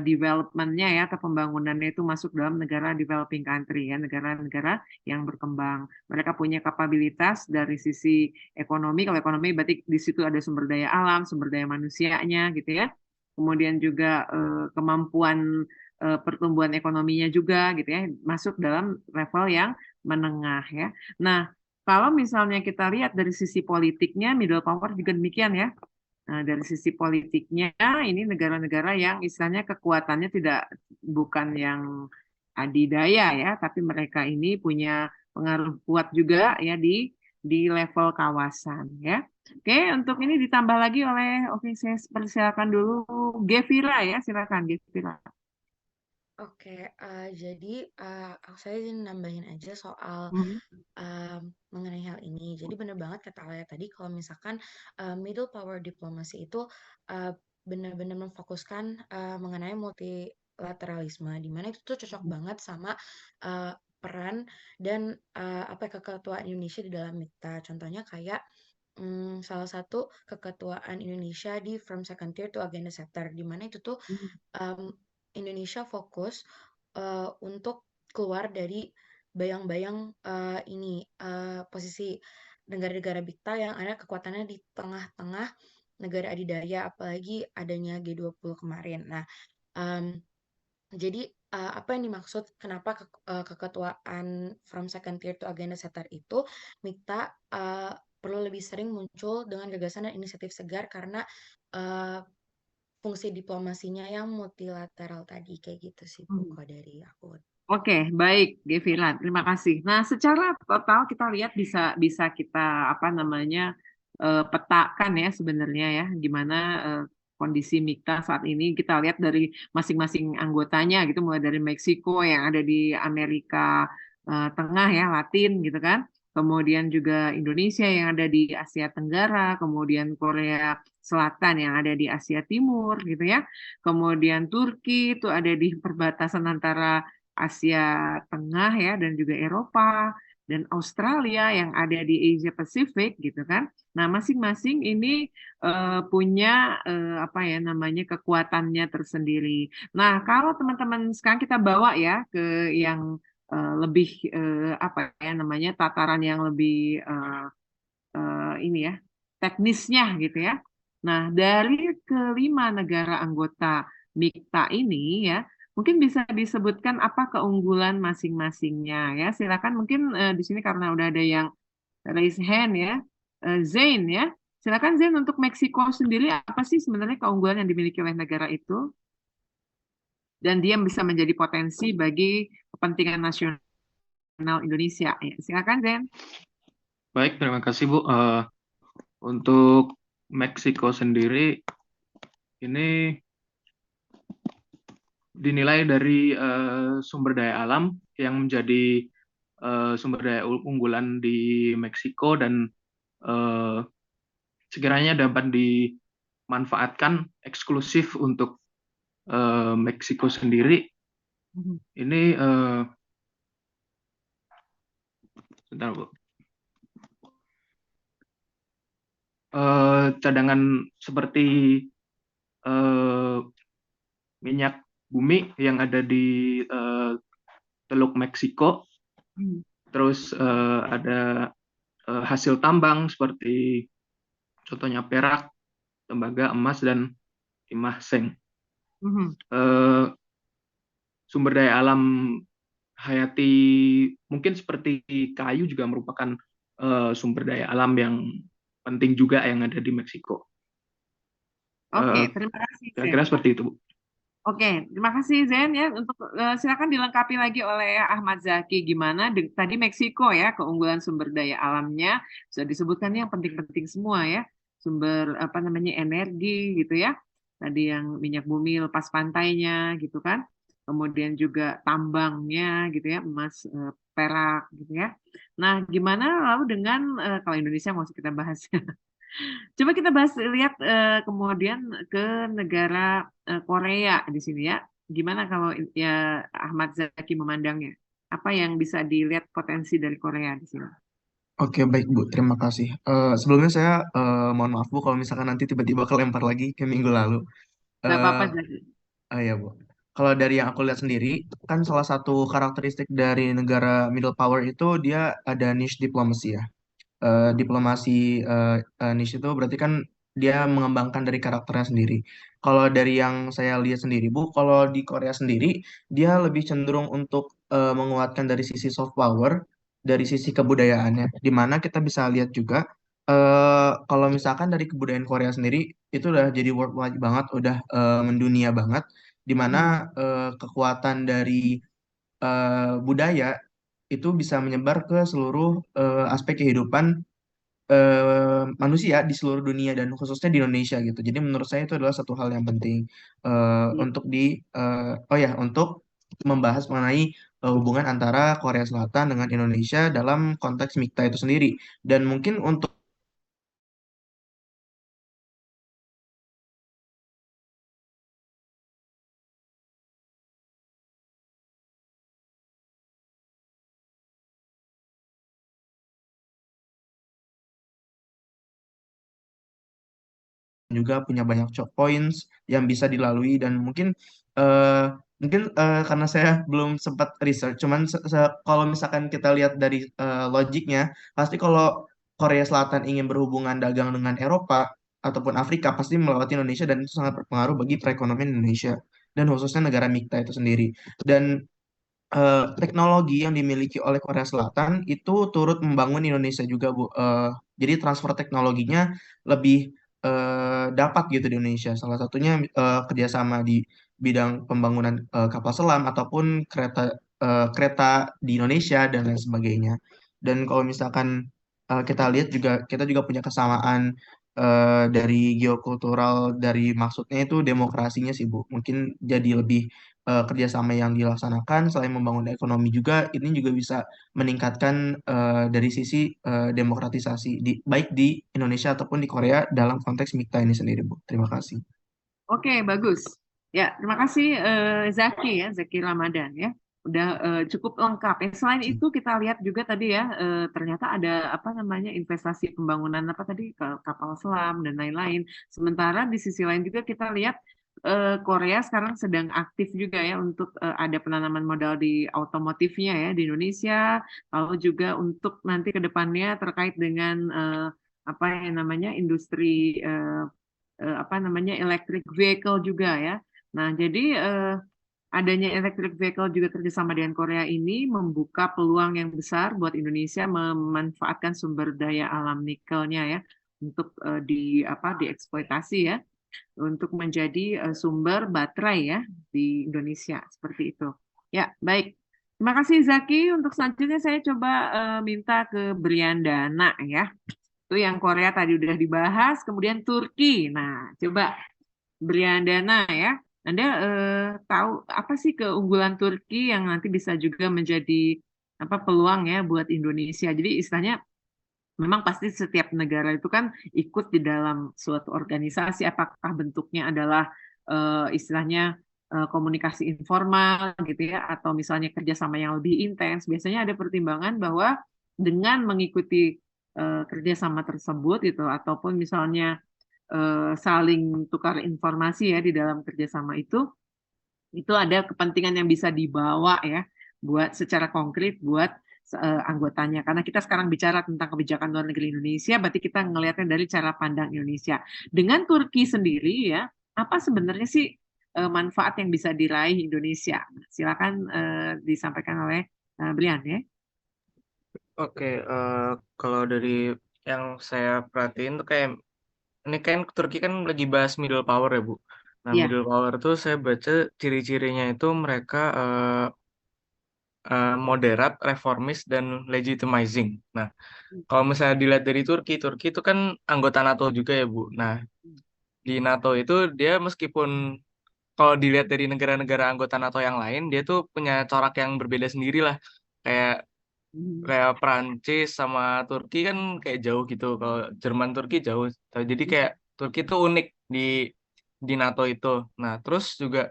development-nya ya atau pembangunannya itu masuk dalam negara developing country ya, negara-negara yang berkembang. Mereka punya kapabilitas dari sisi ekonomi. Kalau ekonomi berarti di situ ada sumber daya alam, sumber daya manusianya gitu ya. Kemudian juga kemampuan pertumbuhan ekonominya juga gitu ya, masuk dalam level yang menengah ya. Nah, kalau misalnya kita lihat dari sisi politiknya, middle power juga demikian ya. Nah, dari sisi politiknya, ini negara-negara yang istilahnya kekuatannya bukan yang adidaya ya, tapi mereka ini punya pengaruh kuat juga ya di level kawasan ya. Oke, untuk ini ditambah lagi saya persilakan dulu Gevira ya, silakan Gevira. Oke, jadi saya ingin nambahin aja soal mengenai hal ini. Jadi benar banget kata Alaya tadi, kalau misalkan middle power diplomacy itu benar-benar memfokuskan mengenai multilateralisme, di mana itu tuh cocok banget sama peran dan keketuaan Indonesia di dalam MIKTA. Contohnya kayak salah satu keketuaan Indonesia di From Second Tier to Agenda Setter, di mana itu tuh Indonesia fokus untuk keluar dari bayang-bayang posisi negara-negara MIKTA yang ada kekuatannya di tengah-tengah negara adidaya, apalagi adanya G20 kemarin. Nah, jadi apa yang dimaksud kenapa keketuaan From Second Tier to Agenda Setter itu MIKTA perlu lebih sering muncul dengan gagasan dan inisiatif segar karena fungsi diplomasinya yang multilateral tadi, kayak gitu sih pokok dari aku. Oke, baik, Gevira, terima kasih. Nah, secara total kita lihat bisa kita petakan ya sebenarnya ya gimana kondisi MIKTA saat ini. Kita lihat dari masing-masing anggotanya gitu, mulai dari Meksiko yang ada di Amerika Tengah ya, Latin gitu kan. Kemudian juga Indonesia yang ada di Asia Tenggara, kemudian Korea Selatan yang ada di Asia Timur gitu ya. Kemudian Turki itu ada di perbatasan antara Asia Tengah ya dan juga Eropa, dan Australia yang ada di Asia Pasifik gitu kan. Nah, masing-masing ini punya kekuatannya tersendiri. Nah, kalau teman-teman sekarang kita bawa ya ke yang lebih tataran yang lebih teknisnya gitu ya. Nah, dari kelima negara anggota MIKTA ini ya, mungkin bisa disebutkan apa keunggulan masing-masingnya ya. Silakan mungkin di sini karena udah ada yang raise hand ya. Zain ya. Silakan Zain, untuk Meksiko sendiri apa sih sebenarnya keunggulan yang dimiliki oleh negara itu? Dan dia bisa menjadi potensi bagi kepentingan nasional Indonesia. Ya, silakan Zain. Baik, terima kasih Bu. Untuk Meksiko sendiri ini dinilai dari sumber daya alam yang menjadi sumber daya unggulan di Meksiko dan sekiranya dapat dimanfaatkan eksklusif untuk Meksiko sendiri ini sebentar Bu. Cadangan seperti minyak bumi yang ada di Teluk Meksiko, terus ada hasil tambang seperti contohnya perak, tembaga, emas, dan timah seng. Sumber daya alam hayati mungkin seperti kayu juga merupakan sumber daya alam yang penting juga yang ada di Meksiko. Oke, terima kasih Zen. Kira-kira seperti itu, Bu. Oke, terima kasih Zen ya. Untuk silakan dilengkapi lagi oleh Ahmad Zaki gimana tadi Meksiko ya, keunggulan sumber daya alamnya sudah disebutkan yang penting-penting semua ya, sumber apa namanya energi gitu ya. Tadi yang minyak bumi lepas pantainya gitu kan. Kemudian juga tambangnya gitu ya, emas, perak gitu ya. Nah, gimana lalu dengan kalau Indonesia mau kita bahas. Coba kita bahas lihat kemudian ke negara Korea di sini ya. Gimana kalau ya Ahmad Zaki memandangnya? Apa yang bisa dilihat potensi dari Korea di sini? Oke, baik Bu, terima kasih. Sebelumnya saya mohon maaf Bu kalau misalkan nanti tiba-tiba kelempar lagi ke minggu lalu. Nggak apa-apa Eh Zaki. ya Bu. Kalau dari yang aku lihat sendiri, kan salah satu karakteristik dari negara middle power itu dia ada niche diplomacy ya. Diplomasi niche itu berarti kan dia mengembangkan dari karakternya sendiri. Kalau dari yang saya lihat sendiri, Bu, kalau di Korea sendiri, dia lebih cenderung untuk menguatkan dari sisi soft power, dari sisi kebudayaannya, di mana kita bisa lihat juga kalau misalkan dari kebudayaan Korea sendiri, itu udah jadi worldwide banget, udah mendunia banget, di mana kekuatan dari budaya itu bisa menyebar ke seluruh aspek kehidupan manusia di seluruh dunia dan khususnya di Indonesia gitu. Jadi menurut saya itu adalah satu hal yang penting untuk untuk membahas mengenai hubungan antara Korea Selatan dengan Indonesia dalam konteks MIKTA itu sendiri. Dan mungkin untuk juga punya banyak choke points yang bisa dilalui dan mungkin karena saya belum sempat research, cuman kalau misalkan kita lihat dari logiknya, pasti kalau Korea Selatan ingin berhubungan dagang dengan Eropa ataupun Afrika pasti melewati Indonesia dan itu sangat berpengaruh bagi perekonomian Indonesia dan khususnya negara MIKTA itu sendiri. Dan teknologi yang dimiliki oleh Korea Selatan itu turut membangun Indonesia juga, Bu. Jadi transfer teknologinya lebih dapat gitu di Indonesia. Salah satunya kerjasama di bidang pembangunan kapal selam ataupun kereta di Indonesia dan lain sebagainya. Dan kalau misalkan kita lihat juga kita juga punya kesamaan dari geokultural dari maksudnya itu demokrasinya sih Bu. Mungkin jadi lebih kerjasama yang dilaksanakan selain membangun ekonomi juga ini juga bisa meningkatkan dari sisi demokratisasi baik di Indonesia ataupun di Korea dalam konteks MIKTA ini sendiri, Bu. Terima kasih. Oke, bagus. Ya, terima kasih Zaki ya, Zaki Ramadan ya. Udah cukup lengkap ya. Selain itu kita lihat juga tadi ya, ternyata ada apa namanya investasi pembangunan apa tadi kapal selam dan lain-lain. Sementara di sisi lain juga kita lihat Korea sekarang sedang aktif juga ya untuk ada penanaman modal di otomotifnya ya di Indonesia, lalu juga untuk nanti ke depannya terkait dengan apa yang namanya industri apa namanya electric vehicle juga ya. Nah, jadi adanya electric vehicle juga kerjasama dengan Korea ini membuka peluang yang besar buat Indonesia memanfaatkan sumber daya alam nikelnya ya untuk dieksploitasi ya untuk menjadi sumber baterai ya di Indonesia seperti itu. Ya, baik. Terima kasih Zaki. Untuk selanjutnya saya coba minta ke Briandana ya. Itu yang Korea tadi udah dibahas, kemudian Turki. Nah, coba Briandana ya. Anda tahu apa sih keunggulan Turki yang nanti bisa juga menjadi apa peluang ya buat Indonesia. Jadi istilahnya memang pasti setiap negara itu kan ikut di dalam suatu organisasi, apakah bentuknya adalah istilahnya komunikasi informal gitu ya, atau misalnya kerjasama yang lebih intens, biasanya ada pertimbangan bahwa dengan mengikuti kerjasama tersebut gitu, ataupun misalnya saling tukar informasi ya di dalam kerjasama itu ada kepentingan yang bisa dibawa ya buat secara konkret buat anggotanya. Karena kita sekarang bicara tentang kebijakan luar negeri Indonesia, berarti kita ngelihatnya dari cara pandang Indonesia. Dengan Turki sendiri ya, apa sebenarnya sih manfaat yang bisa diraih Indonesia? Silakan disampaikan oleh Brian ya. Oke, kalau dari yang saya perhatiin tuh kayak ini kan Turki kan lagi bahas middle power ya Bu. Nah Iya. middle power tuh saya baca ciri-cirinya itu mereka moderat, reformis, dan legitimizing. Nah kalau misalnya dilihat dari Turki, Turki itu kan anggota NATO juga ya Bu. Nah di NATO itu dia meskipun kalau dilihat dari negara-negara anggota NATO yang lain, dia tuh punya corak yang berbeda sendiri lah. Kayak kayak Prancis sama Turki kan kayak jauh gitu. Kalau Jerman Turki jauh. Jadi kayak Turki tuh unik di NATO itu. Nah, terus juga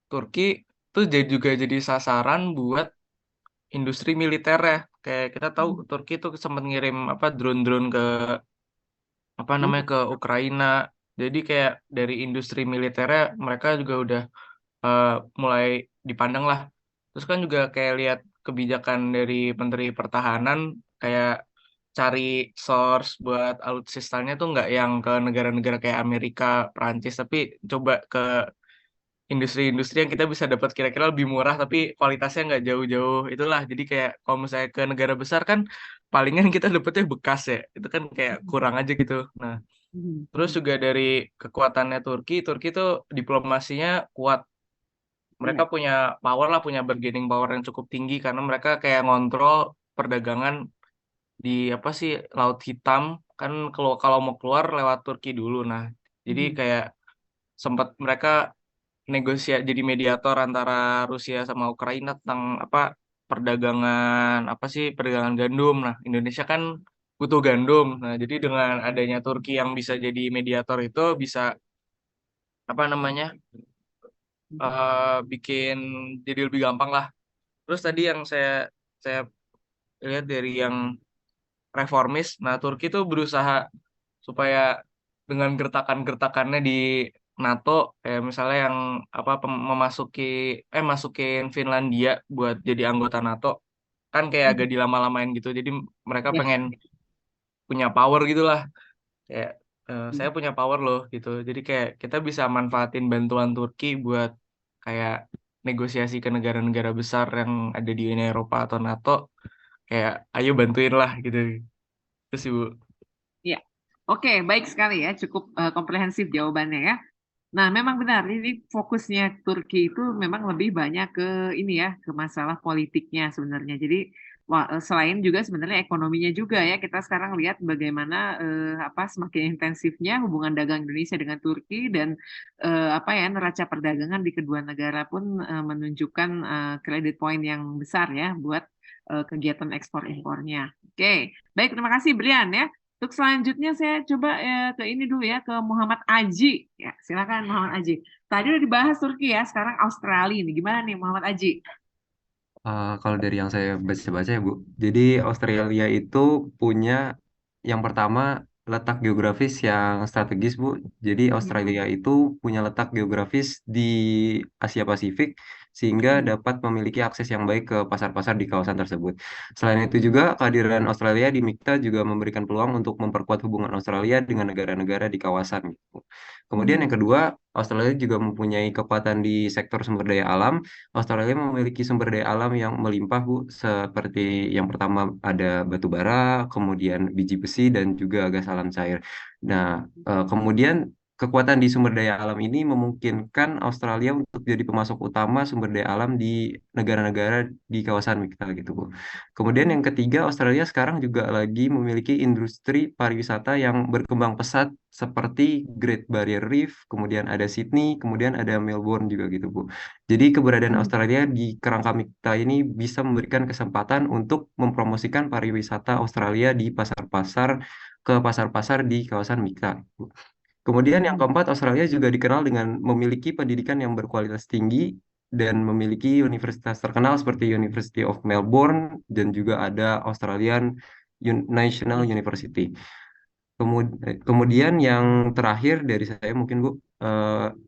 Turki tuh juga jadi sasaran buat industri militer ya. Kayak kita tahu Turki tuh sempat ngirim apa drone-drone ke apa namanya ke Ukraina. Jadi kayak dari industri militernya mereka juga udah mulai dipandang lah. Terus kan juga kayak lihat kebijakan dari Menteri Pertahanan kayak cari source buat alutsistanya tuh nggak yang ke negara-negara kayak Amerika, Perancis, tapi coba ke industri-industri yang kita bisa dapat kira-kira lebih murah tapi kualitasnya nggak jauh-jauh itulah. Jadi kayak kalau misalnya ke negara besar kan palingan kita dapetnya bekas ya. Itu kan kayak kurang aja gitu. Nah, terus juga dari kekuatannya Turki, Turki tuh diplomasinya kuat. Mereka punya power lah, punya bargaining power yang cukup tinggi karena mereka kayak ngontrol perdagangan di apa sih Laut Hitam kan kalau mau keluar lewat Turki dulu. Nah, jadi kayak sempat mereka negosiasi jadi mediator antara Rusia sama Ukraina tentang apa perdagangan apa sih perdagangan gandum. Nah, Indonesia kan butuh gandum. Nah, jadi dengan adanya Turki yang bisa jadi mediator itu bisa apa namanya bikin jadi lebih gampang lah. Terus tadi yang saya lihat dari yang reformis, nah Turki tuh berusaha supaya dengan gertakan-gertakannya di NATO, kayak misalnya yang apa masukin Finlandia buat jadi anggota NATO, kan kayak agak dilama-lamain gitu. Jadi mereka pengen punya power gitulah, kayak saya punya power loh gitu. Jadi kayak kita bisa manfaatin bantuan Turki buat kayak negosiasi ke negara-negara besar yang ada di Uni Eropa atau NATO, kayak ayo bantuin lah gitu. Terus Ibu. Ya, oke, baik sekali ya, cukup komprehensif jawabannya ya. Nah, memang benar, ini fokusnya Turki itu memang lebih banyak ke ini ya, ke masalah politiknya sebenarnya. Jadi, selain juga sebenarnya ekonominya juga ya, kita sekarang lihat bagaimana apa semakin intensifnya hubungan dagang Indonesia dengan Turki dan apa ya neraca perdagangan di kedua negara pun menunjukkan credit point yang besar ya buat kegiatan ekspor impornya. Oke, baik, terima kasih Brian ya. Untuk selanjutnya saya coba ke ini dulu ya, ke Muhammad Aji. Ya, silakan Muhammad Aji. Tadi udah dibahas Turki ya, sekarang Australia nih. Gimana nih Muhammad Aji? Kalau dari yang saya baca-baca ya Bu, jadi Australia itu punya yang pertama letak geografis yang strategis Bu. Jadi Australia itu punya letak geografis di Asia Pasifik sehingga dapat memiliki akses yang baik ke pasar-pasar di kawasan tersebut. Selain itu juga kehadiran Australia di MIKTA juga memberikan peluang untuk memperkuat hubungan Australia dengan negara-negara di kawasan gitu. Kemudian yang kedua, Australia juga mempunyai kekuatan di sektor sumber daya alam. Australia memiliki sumber daya alam yang melimpah, Bu, seperti yang pertama ada batu bara, kemudian biji besi, dan juga gas alam cair. Nah, kemudian kekuatan di sumber daya alam ini memungkinkan Australia untuk jadi pemasok utama sumber daya alam di negara-negara di kawasan MIKTA gitu, Bu. Kemudian yang ketiga, Australia sekarang juga lagi memiliki industri pariwisata yang berkembang pesat seperti Great Barrier Reef, kemudian ada Sydney, kemudian ada Melbourne juga gitu, Bu. Jadi keberadaan Australia di kerangka MIKTA ini bisa memberikan kesempatan untuk mempromosikan pariwisata Australia di pasar-pasar di kawasan MIKTA, Bu. Kemudian yang keempat, Australia juga dikenal dengan memiliki pendidikan yang berkualitas tinggi dan memiliki universitas terkenal seperti University of Melbourne dan juga ada Australian National University. Kemudian yang terakhir dari saya mungkin Bu,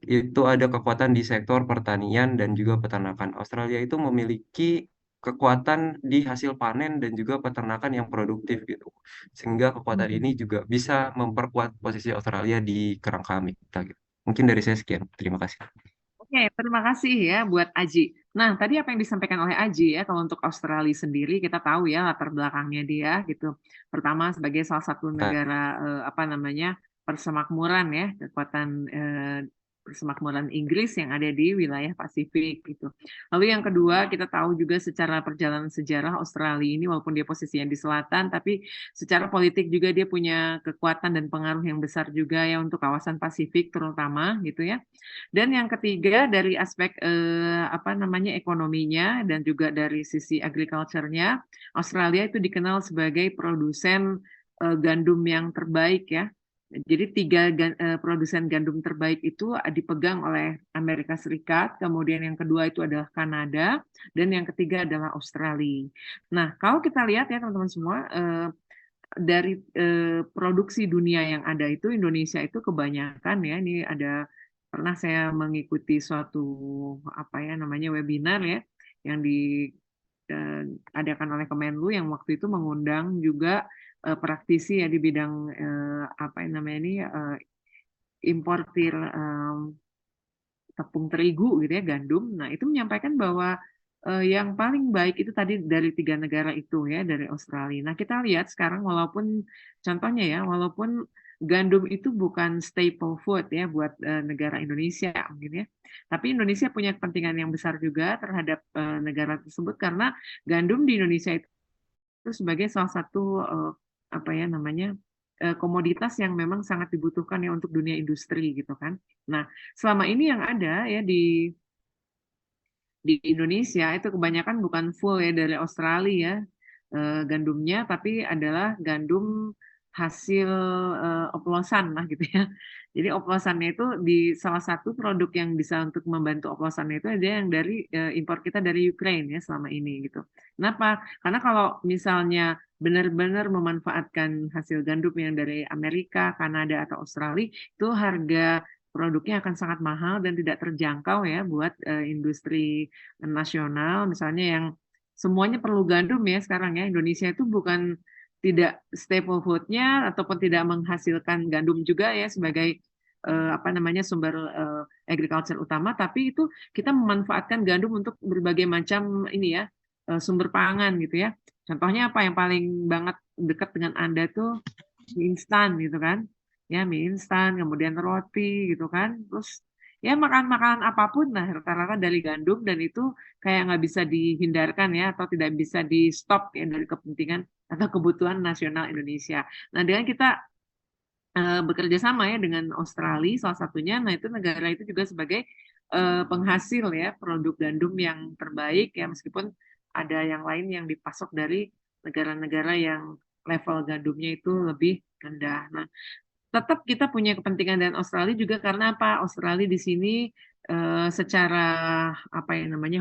itu ada kekuatan di sektor pertanian dan juga peternakan. Australia itu memiliki kekuatan di hasil panen dan juga peternakan yang produktif gitu. Sehingga kekuatan ini juga bisa memperkuat posisi Australia di kerangka MIKTA gitu. Mungkin dari saya sekian. Terima kasih. Oke, terima kasih ya buat Aji. Nah, tadi apa yang disampaikan oleh Aji ya, kalau untuk Australia sendiri kita tahu ya latar belakangnya dia gitu. Pertama sebagai salah satu negara persemakmuran ya, kekuatan persemakmuran Inggris yang ada di wilayah Pasifik gitu. Lalu yang kedua, kita tahu juga secara perjalanan sejarah Australia ini walaupun dia posisinya di selatan, tapi secara politik juga dia punya kekuatan dan pengaruh yang besar juga ya untuk kawasan Pasifik terutama gitu ya. Dan yang ketiga dari aspek ekonominya dan juga dari sisi agriculture-nya, Australia itu dikenal sebagai produsen gandum yang terbaik ya. Jadi 3 produsen gandum terbaik itu dipegang oleh Amerika Serikat, kemudian yang kedua itu adalah Kanada, dan yang ketiga adalah Australia. Nah, kalau kita lihat ya teman-teman semua, dari produksi dunia yang ada itu Indonesia itu kebanyakan ya, ini ada pernah saya mengikuti suatu webinar ya yang diadakan oleh Kemenlu yang waktu itu mengundang juga praktisi ya di bidang importir tepung terigu gitu ya, gandum. Nah, itu menyampaikan bahwa yang paling baik itu tadi dari 3 negara itu ya, dari Australia. Nah, kita lihat sekarang walaupun contohnya ya, walaupun gandum itu bukan staple food ya buat negara Indonesia mungkin ya. Tapi Indonesia punya kepentingan yang besar juga terhadap negara tersebut karena gandum di Indonesia itu sebagai salah satu komoditas yang memang sangat dibutuhkan ya untuk dunia industri gitu kan. Nah, selama ini yang ada ya di Indonesia itu kebanyakan bukan full ya dari Australia gandumnya, tapi adalah gandum hasil oplosan lah gitu ya. Jadi oplosannya itu di salah satu produk yang bisa untuk membantu oplosannya itu ada yang dari impor kita dari Ukraine ya selama ini gitu. Kenapa? Karena kalau misalnya benar-benar memanfaatkan hasil gandum yang dari Amerika, Kanada atau Australia, itu harga produknya akan sangat mahal dan tidak terjangkau ya buat industri nasional misalnya yang semuanya perlu gandum ya sekarang ya. Indonesia itu bukan tidak staple food-nya ataupun tidak menghasilkan gandum juga ya sebagai sumber agriculture utama, tapi itu kita memanfaatkan gandum untuk berbagai macam ini ya sumber pangan gitu ya. Contohnya apa yang paling banget dekat dengan Anda tuh mie instan gitu kan. Ya mie instan, kemudian roti gitu kan. Terus ya makanan apapun nah rata-rata dari gandum dan itu kayak nggak bisa dihindarkan ya atau tidak bisa di stop ya dari kepentingan atau kebutuhan nasional Indonesia. Nah dengan kita bekerja sama ya dengan Australia salah satunya, nah itu negara itu juga sebagai penghasil ya produk gandum yang terbaik ya meskipun ada yang lain yang dipasok dari negara-negara yang level gandumnya itu lebih rendah. Nah, tetap kita punya kepentingan dengan Australia juga karena apa? Australia di sini secara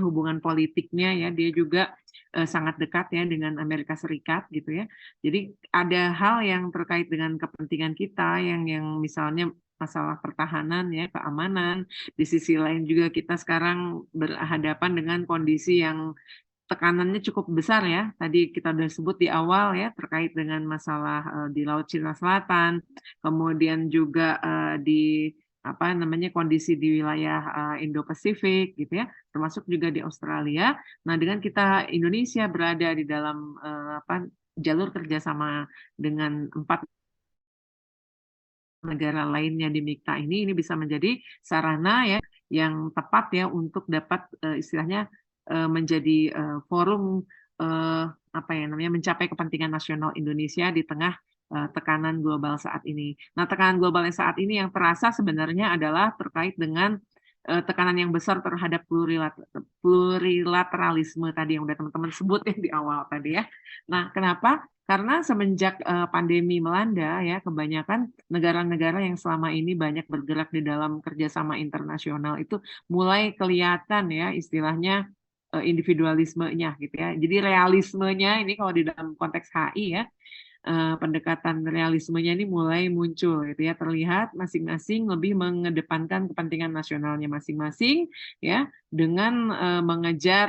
hubungan politiknya ya dia juga sangat dekat ya dengan Amerika Serikat gitu ya. Jadi ada hal yang terkait dengan kepentingan kita yang misalnya masalah pertahanan ya, keamanan. Di sisi lain juga kita sekarang berhadapan dengan kondisi yang tekanannya cukup besar ya. Tadi kita sudah sebut di awal ya terkait dengan masalah di Laut Cina Selatan, kemudian juga di kondisi di wilayah Indo-Pasifik gitu ya, termasuk juga di Australia. Nah, dengan kita Indonesia berada di dalam jalur kerjasama dengan 4 negara lainnya di MIKTA ini bisa menjadi sarana ya yang tepat ya untuk dapat istilahnya menjadi forum mencapai kepentingan nasional Indonesia di tengah tekanan global saat ini. Nah, tekanan global saat ini yang terasa sebenarnya adalah terkait dengan tekanan yang besar terhadap plurilateralisme tadi yang udah teman-teman sebut ya di awal tadi ya. Nah, kenapa? Karena semenjak pandemi melanda ya, kebanyakan negara-negara yang selama ini banyak bergerak di dalam kerjasama internasional itu mulai kelihatan ya istilahnya individualismenya gitu ya. Jadi realismenya ini kalau di dalam konteks HI ya, pendekatan realismenya ini mulai muncul gitu ya, terlihat masing-masing lebih mengedepankan kepentingan nasionalnya masing-masing ya, dengan mengejar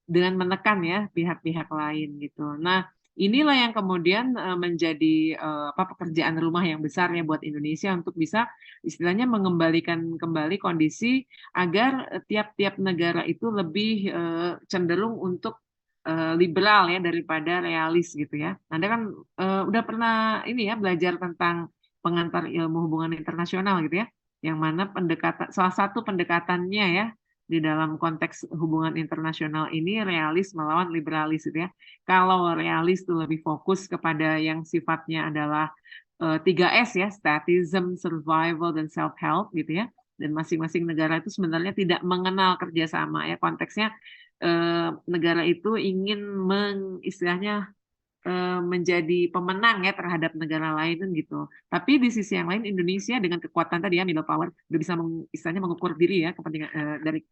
dengan menekan ya pihak-pihak lain gitu. Nah, inilah yang kemudian menjadi pekerjaan rumah yang besar ya buat Indonesia untuk bisa istilahnya mengembalikan kembali kondisi agar tiap-tiap negara itu lebih cenderung untuk liberal ya daripada realis gitu ya. Anda kan udah pernah ini ya belajar tentang pengantar ilmu hubungan internasional gitu ya, yang mana salah satu pendekatannya ya di dalam konteks hubungan internasional ini realis melawan liberalis gitu ya. Kalau realis itu lebih fokus kepada yang sifatnya adalah 3S ya, statism, survival, dan self-help gitu ya. Dan masing-masing negara itu sebenarnya tidak mengenal kerjasama ya, konteksnya negara itu ingin istilahnya menjadi pemenang ya terhadap negara lain kan gitu. Tapi di sisi yang lain Indonesia dengan kekuatan tadi ya middle power udah bisa istilahnya mengukur diri ya kepentingan dari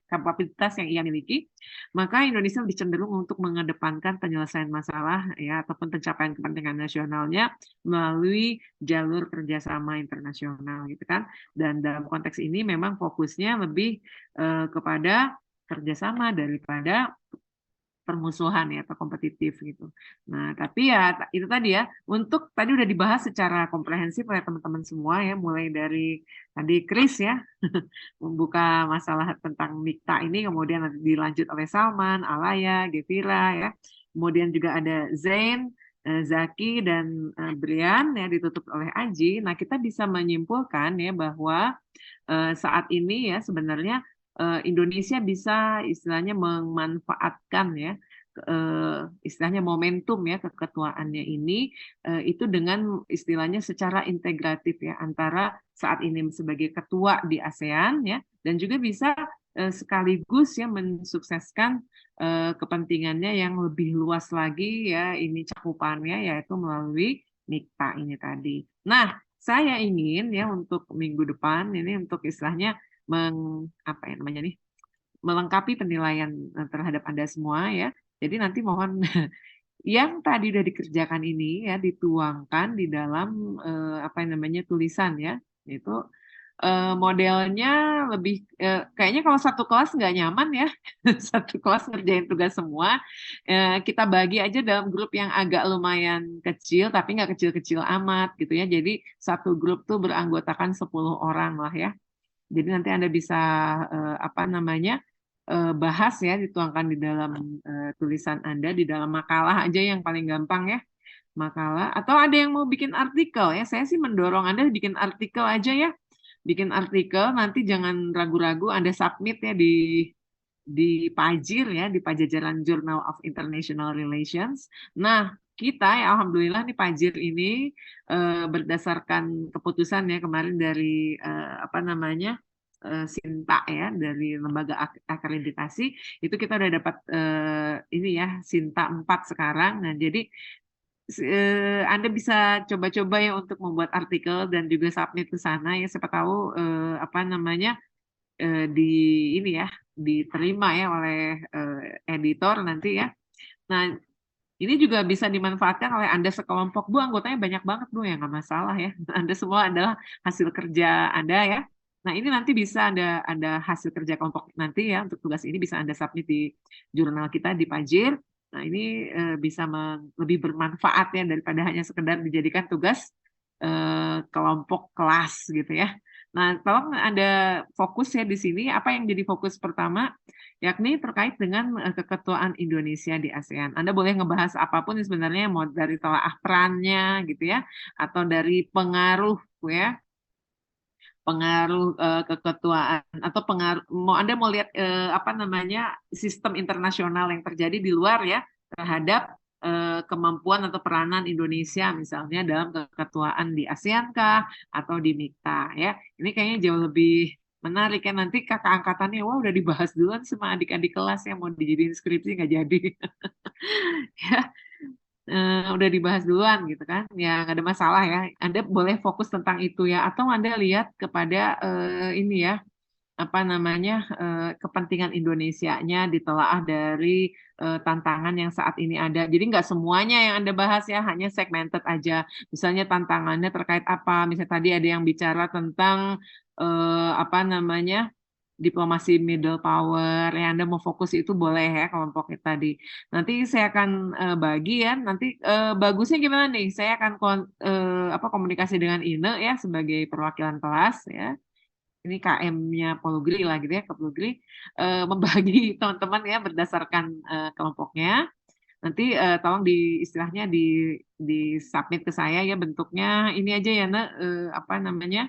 kapabilitas yang ia miliki, maka Indonesia lebih cenderung untuk mengedepankan penyelesaian masalah ya ataupun pencapaian kepentingan nasionalnya melalui jalur kerjasama internasional gitu kan. Dan dalam konteks ini memang fokusnya lebih kepada kerjasama daripada permusuhan ya atau kompetitif gitu. Nah, tapi ya itu tadi ya, untuk tadi udah dibahas secara komprehensif oleh teman-teman semua ya, mulai dari tadi Chris ya membuka masalah tentang MIKTA ini, kemudian nanti dilanjut oleh Salman, Alaya, Gevira ya. Kemudian juga ada Zain, Zaki dan Brian ya ditutup oleh Aji. Nah, kita bisa menyimpulkan ya bahwa saat ini ya sebenarnya Indonesia bisa istilahnya memanfaatkan ya istilahnya momentum ya keketuaannya ini itu dengan istilahnya secara integratif ya antara saat ini sebagai ketua di ASEAN ya dan juga bisa sekaligus ya mensukseskan kepentingannya yang lebih luas lagi ya ini cakupannya yaitu melalui MIKTA ini tadi. Nah, saya ingin ya untuk minggu depan ini untuk istilahnya melengkapi penilaian terhadap Anda semua ya. Jadi nanti mohon yang tadi udah dikerjakan ini ya dituangkan di dalam tulisan ya. Itu modelnya lebih kayaknya kalau satu kelas nggak nyaman ya. Satu kelas ngerjain tugas semua. Kita bagi aja dalam grup yang agak lumayan kecil tapi nggak kecil-kecil amat gitu ya. Jadi satu grup tuh beranggotakan 10 orang lah ya. Jadi nanti Anda bisa bahas ya, dituangkan di dalam tulisan Anda, di dalam makalah aja yang paling gampang ya, makalah. Atau ada yang mau bikin artikel ya, saya sih mendorong Anda bikin artikel aja ya, bikin artikel, nanti jangan ragu-ragu Anda submit ya di Pajir ya, di Pajajaran Journal of International Relations. Nah, kita ya alhamdulillah nih Pajir ini berdasarkan keputusan ya kemarin dari Sinta ya dari lembaga akreditasi itu kita udah dapat ini ya Sinta 4 sekarang. Nah, jadi Anda bisa coba-coba ya untuk membuat artikel dan juga submit ke sana ya siapa tahu diterima ya oleh editor nanti ya. Nah, ini juga bisa dimanfaatkan oleh Anda sekelompok. Bu, anggotanya banyak banget Bu, ya nggak masalah ya. Anda semua adalah hasil kerja Anda ya. Nah, ini nanti bisa ada hasil kerja kelompok nanti ya. Untuk tugas ini bisa Anda submit di jurnal kita di Pajir. Nah, ini bisa lebih bermanfaat ya daripada hanya sekedar dijadikan tugas kelompok kelas gitu ya. Nah, tolong Anda fokus ya di sini. Apa yang jadi fokus pertama? Yakni terkait dengan keketuaan Indonesia di ASEAN. Anda boleh ngebahas apapun sebenarnya, mau dari telaah perannya gitu ya, atau dari pengaruh ya, pengaruh keketuaan atau pengaruh Anda mau lihat sistem internasional yang terjadi di luar ya terhadap kemampuan atau peranan Indonesia misalnya dalam keketuaan di ASEAN kah atau di MIKTA ya. Ini kayaknya jauh lebih Menarik ya, nanti kakak angkatannya, wah udah dibahas duluan sama adik-adik kelas yang mau dijadiin skripsi nggak jadi. Ya, udah dibahas duluan gitu kan, ya nggak ada masalah ya. Anda boleh fokus tentang itu ya, atau Anda lihat kepada ini ya, apa namanya, kepentingan Indonesianya ditelaah dari tantangan yang saat ini ada. Jadi nggak semuanya yang Anda bahas ya, hanya segmented aja. Misalnya tantangannya terkait apa? Misalnya tadi ada yang bicara tentang apa namanya, diplomasi middle power. Ya Anda mau fokus itu boleh ya kelompoknya tadi. Nanti saya akan bagi ya. Nanti bagusnya gimana nih? Saya akan apa komunikasi dengan Ine ya sebagai perwakilan kelas ya. Ini KM-nya Polugri lah gitu ya, ke Polugri, membagi teman-teman ya berdasarkan kelompoknya. Nanti tolong istilahnya di submit ke saya ya, bentuknya ini aja ya, apa namanya,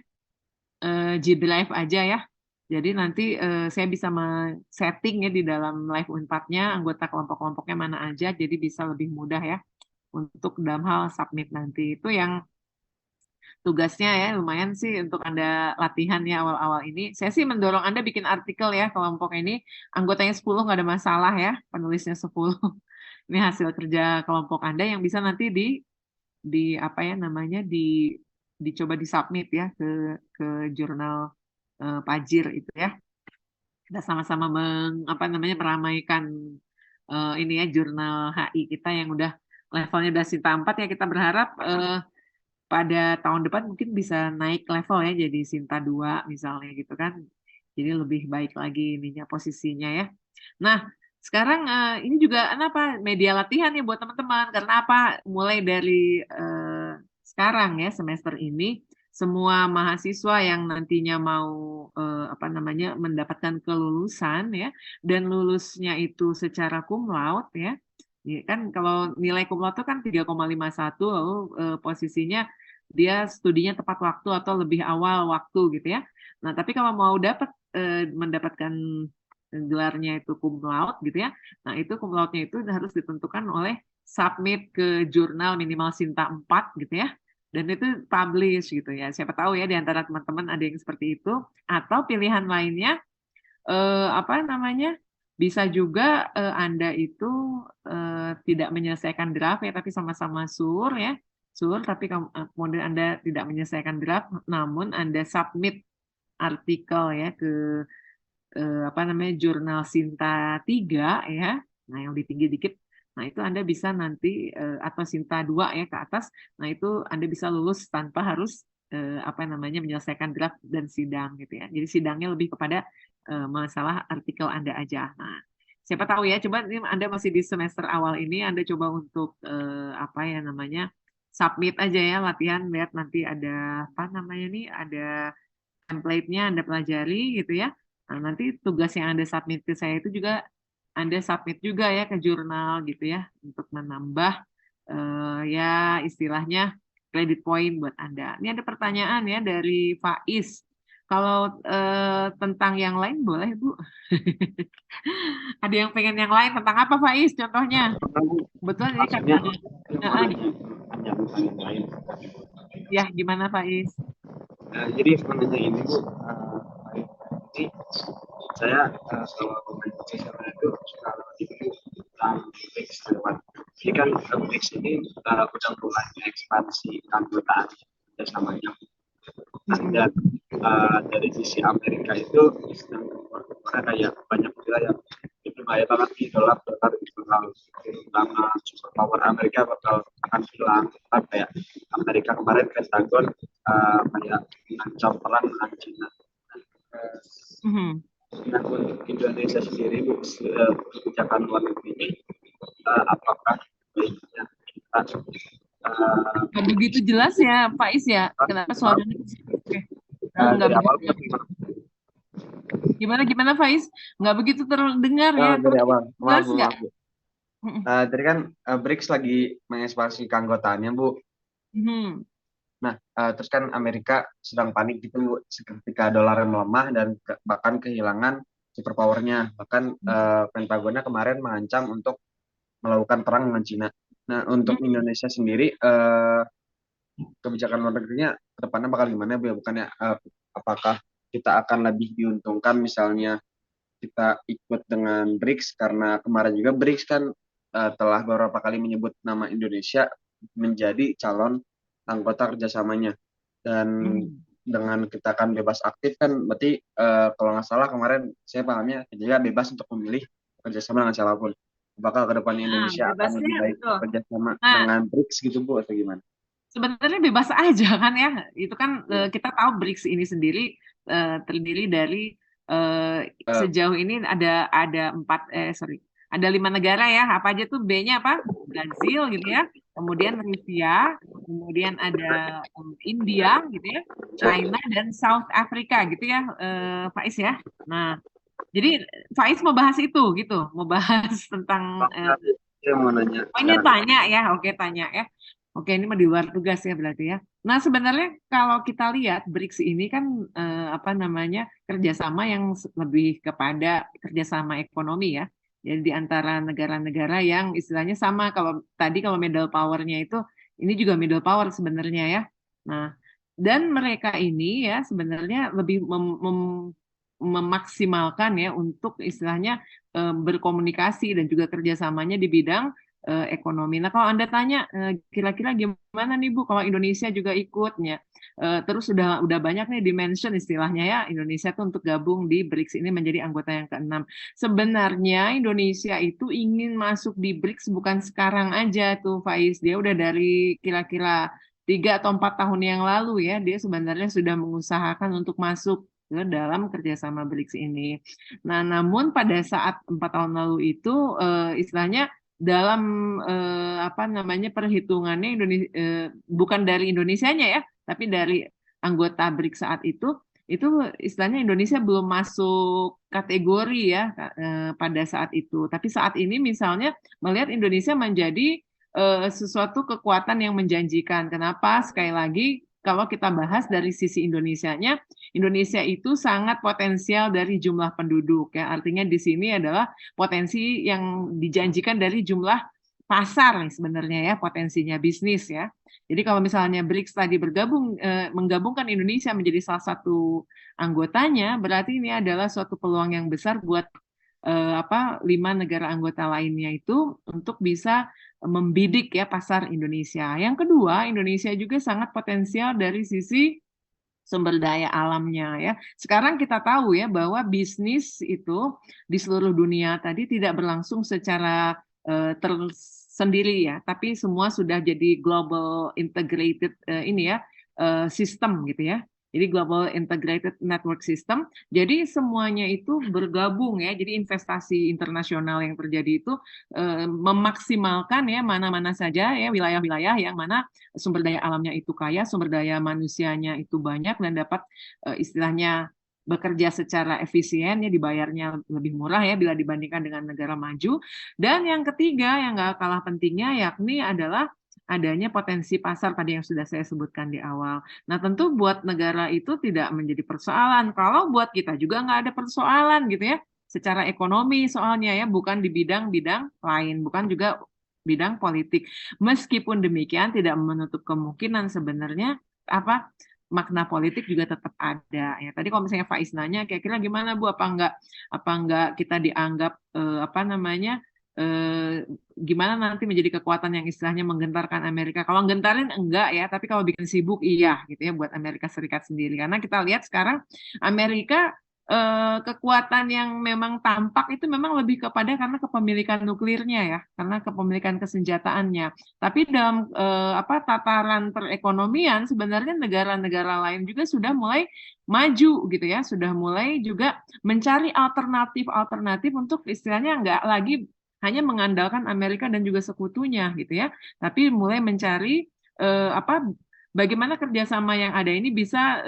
G Drive aja ya. Jadi nanti saya bisa setting ya di dalam live Unpad-nya anggota kelompok-kelompoknya mana aja, jadi bisa lebih mudah ya untuk dalam hal submit nanti. Itu yang tugasnya ya, lumayan sih untuk Anda latihan ya awal-awal ini. Saya sih mendorong Anda bikin artikel ya kelompok ini, anggotanya 10 nggak ada masalah ya, penulisnya 10. Ini hasil kerja kelompok Anda yang bisa nanti di apa ya namanya, dicoba disubmit ya ke jurnal Pajir itu ya. Kita sama-sama apa namanya, meramaikan ini ya jurnal HI kita yang udah levelnya udah Sinta 4 ya, kita berharap pada tahun depan mungkin bisa naik level ya jadi Sinta 2 misalnya gitu kan. Jadi lebih baik lagi ininya posisinya ya. Nah, sekarang ini juga apa media latihan ya buat teman-teman, karena apa, mulai dari sekarang ya semester ini semua mahasiswa yang nantinya mau apa namanya mendapatkan kelulusan ya, dan lulusnya itu secara cum laude ya. Ya kan kalau nilai cum laude itu kan 3,51, lalu posisinya dia studinya tepat waktu atau lebih awal waktu gitu ya. Nah, tapi kalau mau mendapatkan gelarnya itu cum laude gitu ya. Nah, itu cum laude-nya itu harus ditentukan oleh submit ke jurnal minimal Sinta 4 gitu ya. Dan itu publish gitu ya. Siapa tahu ya di antara teman-teman ada yang seperti itu, atau pilihan lainnya apa namanya? Bisa juga Anda itu tidak menyelesaikan draft ya, tapi sama-sama sur ya. Sur, tapi kemudian Anda tidak menyelesaikan draft, namun Anda submit artikel ya ke apa namanya jurnal Sinta 3 ya. Nah, yang lebih tinggi dikit. Nah, itu Anda bisa nanti atau Sinta 2 ya ke atas. Nah, itu Anda bisa lulus tanpa harus apa namanya menyelesaikan draft dan sidang gitu ya. Jadi sidangnya lebih kepada masalah artikel Anda aja. Nah, siapa tahu ya, coba ini Anda masih di semester awal ini, Anda coba untuk apa ya namanya submit aja ya, latihan, lihat nanti ada apa namanya nih, ada template-nya Anda pelajari gitu ya. Nah, nanti tugas yang Anda submit ke saya itu juga Anda submit juga ya ke jurnal gitu ya, untuk menambah ya istilahnya credit point buat Anda. Ini ada pertanyaan ya dari Faiz. Kalau tentang yang lain boleh Bu. Ada yang pengen yang lain tentang apa Faiz contohnya? Betul ini Maksudnya kata hanya bukan yang lain. ya gimana Faiz? Jadi sebenarnya ini Bu, ini saya kalau pemain profesional itu kalau itu tentang BRICS lewat. Jadi kan BRICS ini udah mulai ekspansi keanggotaan kerjasamanya. Nah, dan dari sisi Amerika itu sedang berkembang kayak banyak juga yang itu kayak banget di dolar bakal terutama superpower Amerika bakal akan hilang. Kayak Amerika kemarin Pentagon kayak mengancam perang dengan China. Nah, untuk Indonesia sendiri Bu, kebijakan luar negeri ini apakah baiknya kita Nggak begitu jelas ya Faiz ya, kenapa suaranya dari awal gimana Faiz, nggak begitu terdengar ya. dari awal Jelas nggak? Tadi kan BRICS lagi mengekspansi keanggotaannya Bu. Nah, terus kan Amerika sedang panik gitu Bu, ketika dolar melemah dan bahkan kehilangan superpowernya. Bahkan Pentagonnya kemarin mengancam untuk melakukan perang dengan Cina. Nah, untuk Indonesia sendiri kebijakan luar negerinya ke depannya bakal gimana Bu? Bukannya apakah kita akan lebih diuntungkan misalnya kita ikut dengan BRICS, karena kemarin juga BRICS kan telah beberapa kali menyebut nama Indonesia menjadi calon anggota kerjasamanya. Dan dengan kita kan bebas aktif kan berarti kalau nggak salah kemarin saya pahamnya juga bebas untuk memilih kerjasama dengan siapapun. Apakah ke depannya Indonesia akan lebih Bebasnya baik betul. kerjasama Nah, dengan BRICS gitu Bu atau gimana? sebenarnya bebas aja kan ya. Itu kan kita tahu BRICS ini sendiri terdiri dari sejauh ini ada 5 negara ya. Apa aja tuh? B-nya apa? Brazil gitu ya. Kemudian Rusia, kemudian ada India gitu ya, China dan South Africa gitu ya, Faiz ya. Nah, jadi Faiz mau bahas itu gitu, mau bahas tentang Saya mau nanya oh, ini sekarang. tanya ya, oke tanya ya. Oke, ini mah di luar tugas ya berarti ya. Nah, sebenarnya kalau kita lihat BRICS ini kan apa namanya kerjasama yang lebih kepada kerjasama ekonomi ya. Jadi di antara negara-negara yang istilahnya sama, kalau tadi kalau middle power-nya itu, ini juga middle power sebenarnya ya. Nah, dan mereka ini ya sebenarnya lebih memaksimalkan ya untuk istilahnya berkomunikasi dan juga kerjasamanya di bidang ekonomi. Nah, kalau Anda tanya kira-kira gimana nih Bu kalau Indonesia juga ikutnya? Terus udah banyak nih dimension istilahnya ya Indonesia tuh untuk gabung di BRICS ini menjadi anggota yang ke-6. Sebenarnya Indonesia itu ingin masuk di BRICS bukan sekarang aja tuh Faiz. Dia udah dari kira-kira 3 atau 4 tahun yang lalu ya, dia sebenarnya sudah mengusahakan untuk masuk ke dalam kerjasama BRICS ini. Nah, namun pada saat 4 tahun lalu itu istilahnya dalam apa namanya perhitungannya Indonesia bukan dari Indonesianya ya, tapi dari anggota BRICS saat itu istilahnya Indonesia belum masuk kategori ya pada saat itu. Tapi saat ini misalnya melihat Indonesia menjadi sesuatu kekuatan yang menjanjikan. Kenapa? Sekali lagi kalau kita bahas dari sisi Indonesianya, Indonesia itu sangat potensial dari jumlah penduduk ya. Artinya di sini adalah potensi yang dijanjikan dari jumlah pasar nih sebenarnya ya, potensinya bisnis ya. Jadi kalau misalnya BRICS tadi menggabungkan Indonesia menjadi salah satu anggotanya, berarti ini adalah suatu peluang yang besar buat 5 negara anggota lainnya itu untuk bisa membidik ya pasar Indonesia. Yang kedua, Indonesia juga sangat potensial dari sisi sumber daya alamnya ya. Sekarang kita tahu ya bahwa bisnis itu di seluruh dunia tadi tidak berlangsung secara tersendiri ya, tapi semua sudah jadi global integrated sistem gitu ya. Jadi global integrated network system. Jadi semuanya itu bergabung ya. Jadi investasi internasional yang terjadi itu memaksimalkan ya mana-mana saja ya wilayah-wilayah yang mana sumber daya alamnya itu kaya, sumber daya manusianya itu banyak dan dapat istilahnya bekerja secara efisien ya, dibayarnya lebih murah ya bila dibandingkan dengan negara maju. Dan yang ketiga yang nggak kalah pentingnya yakni adalah adanya potensi pasar tadi yang sudah saya sebutkan di awal. Nah, tentu buat negara itu tidak menjadi persoalan. Kalau buat kita juga nggak ada persoalan gitu ya. Secara ekonomi soalnya ya, bukan di bidang-bidang lain, bukan juga bidang politik. Meskipun demikian tidak menutup kemungkinan sebenarnya makna politik juga tetap ada ya. Tadi kalau misalnya Faiz nanya kira-kira gimana Bu, apa enggak kita dianggap gimana nanti menjadi kekuatan yang istilahnya menggentarkan Amerika. Kalau gentarin enggak ya, tapi kalau bikin sibuk iya gitu ya buat Amerika Serikat sendiri. Karena kita lihat sekarang Amerika kekuatan yang memang tampak itu memang lebih kepada karena kepemilikan nuklirnya ya, karena kepemilikan kesenjataannya. Tapi dalam tataran perekonomian sebenarnya negara-negara lain juga sudah mulai maju gitu ya, sudah mulai juga mencari alternatif untuk istilahnya enggak lagi hanya mengandalkan Amerika dan juga sekutunya gitu ya, tapi mulai mencari bagaimana kerjasama yang ada ini bisa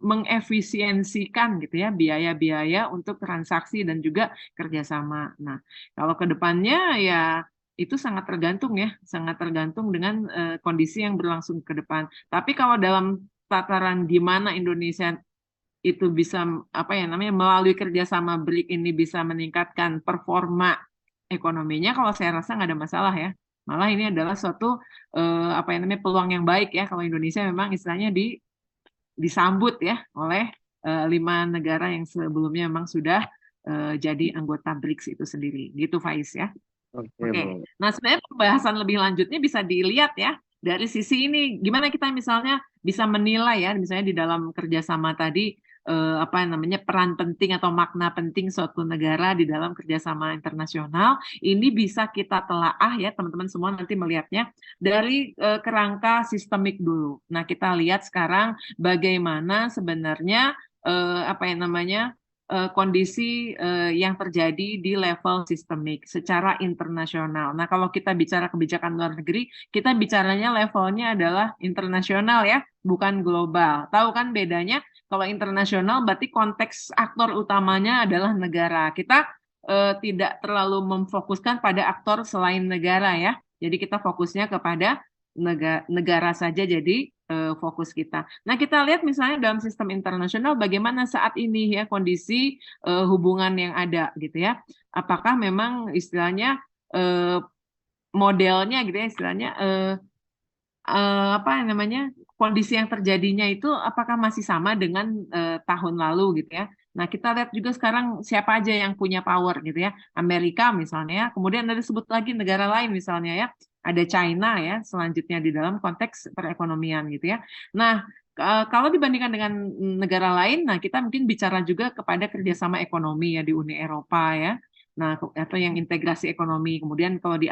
mengefisiensikan gitu ya biaya-biaya untuk transaksi dan juga kerjasama. Nah, kalau ke depannya ya itu sangat tergantung dengan kondisi yang berlangsung ke depan. Tapi kalau dalam tataran di mana Indonesia itu bisa melalui kerjasama BRIC ini bisa meningkatkan performa ekonominya, kalau saya rasa nggak ada masalah ya. Malah ini adalah suatu peluang yang baik ya kalau Indonesia memang istilahnya disambut ya oleh 5 negara yang sebelumnya memang sudah jadi anggota BRICS itu sendiri. Gitu Faiz ya. Oke, Oke. Bu. Nah, sebenarnya pembahasan lebih lanjutnya bisa dilihat ya dari sisi ini gimana kita misalnya bisa menilai ya misalnya di dalam kerjasama tadi apa namanya peran penting atau makna penting suatu negara di dalam kerjasama internasional ini bisa kita telaah ya teman-teman semua nanti melihatnya dari kerangka sistemik dulu. Nah, kita lihat sekarang bagaimana sebenarnya apa yang namanya kondisi yang terjadi di level sistemik secara internasional. Nah, kalau kita bicara kebijakan luar negeri, kita bicaranya levelnya adalah internasional ya, bukan global. Tahu kan bedanya? Kalau internasional berarti konteks aktor utamanya adalah negara. Kita tidak terlalu memfokuskan pada aktor selain negara ya. Jadi kita fokusnya kepada negara saja jadi fokus kita. Nah, kita lihat misalnya dalam sistem internasional bagaimana saat ini ya kondisi hubungan yang ada gitu ya. Apakah memang istilahnya modelnya gitu ya istilahnya apa namanya kondisi yang terjadinya itu apakah masih sama dengan tahun lalu gitu ya. Nah, kita lihat juga sekarang siapa aja yang punya power gitu ya. Amerika misalnya ya. Kemudian ada disebut lagi negara lain misalnya ya. Ada China ya selanjutnya di dalam konteks perekonomian gitu ya. Nah, kalau dibandingkan dengan negara lain, nah kita mungkin bicara juga kepada kerjasama ekonomi ya di Uni Eropa ya. Nah, atau yang integrasi ekonomi. Kemudian kalau di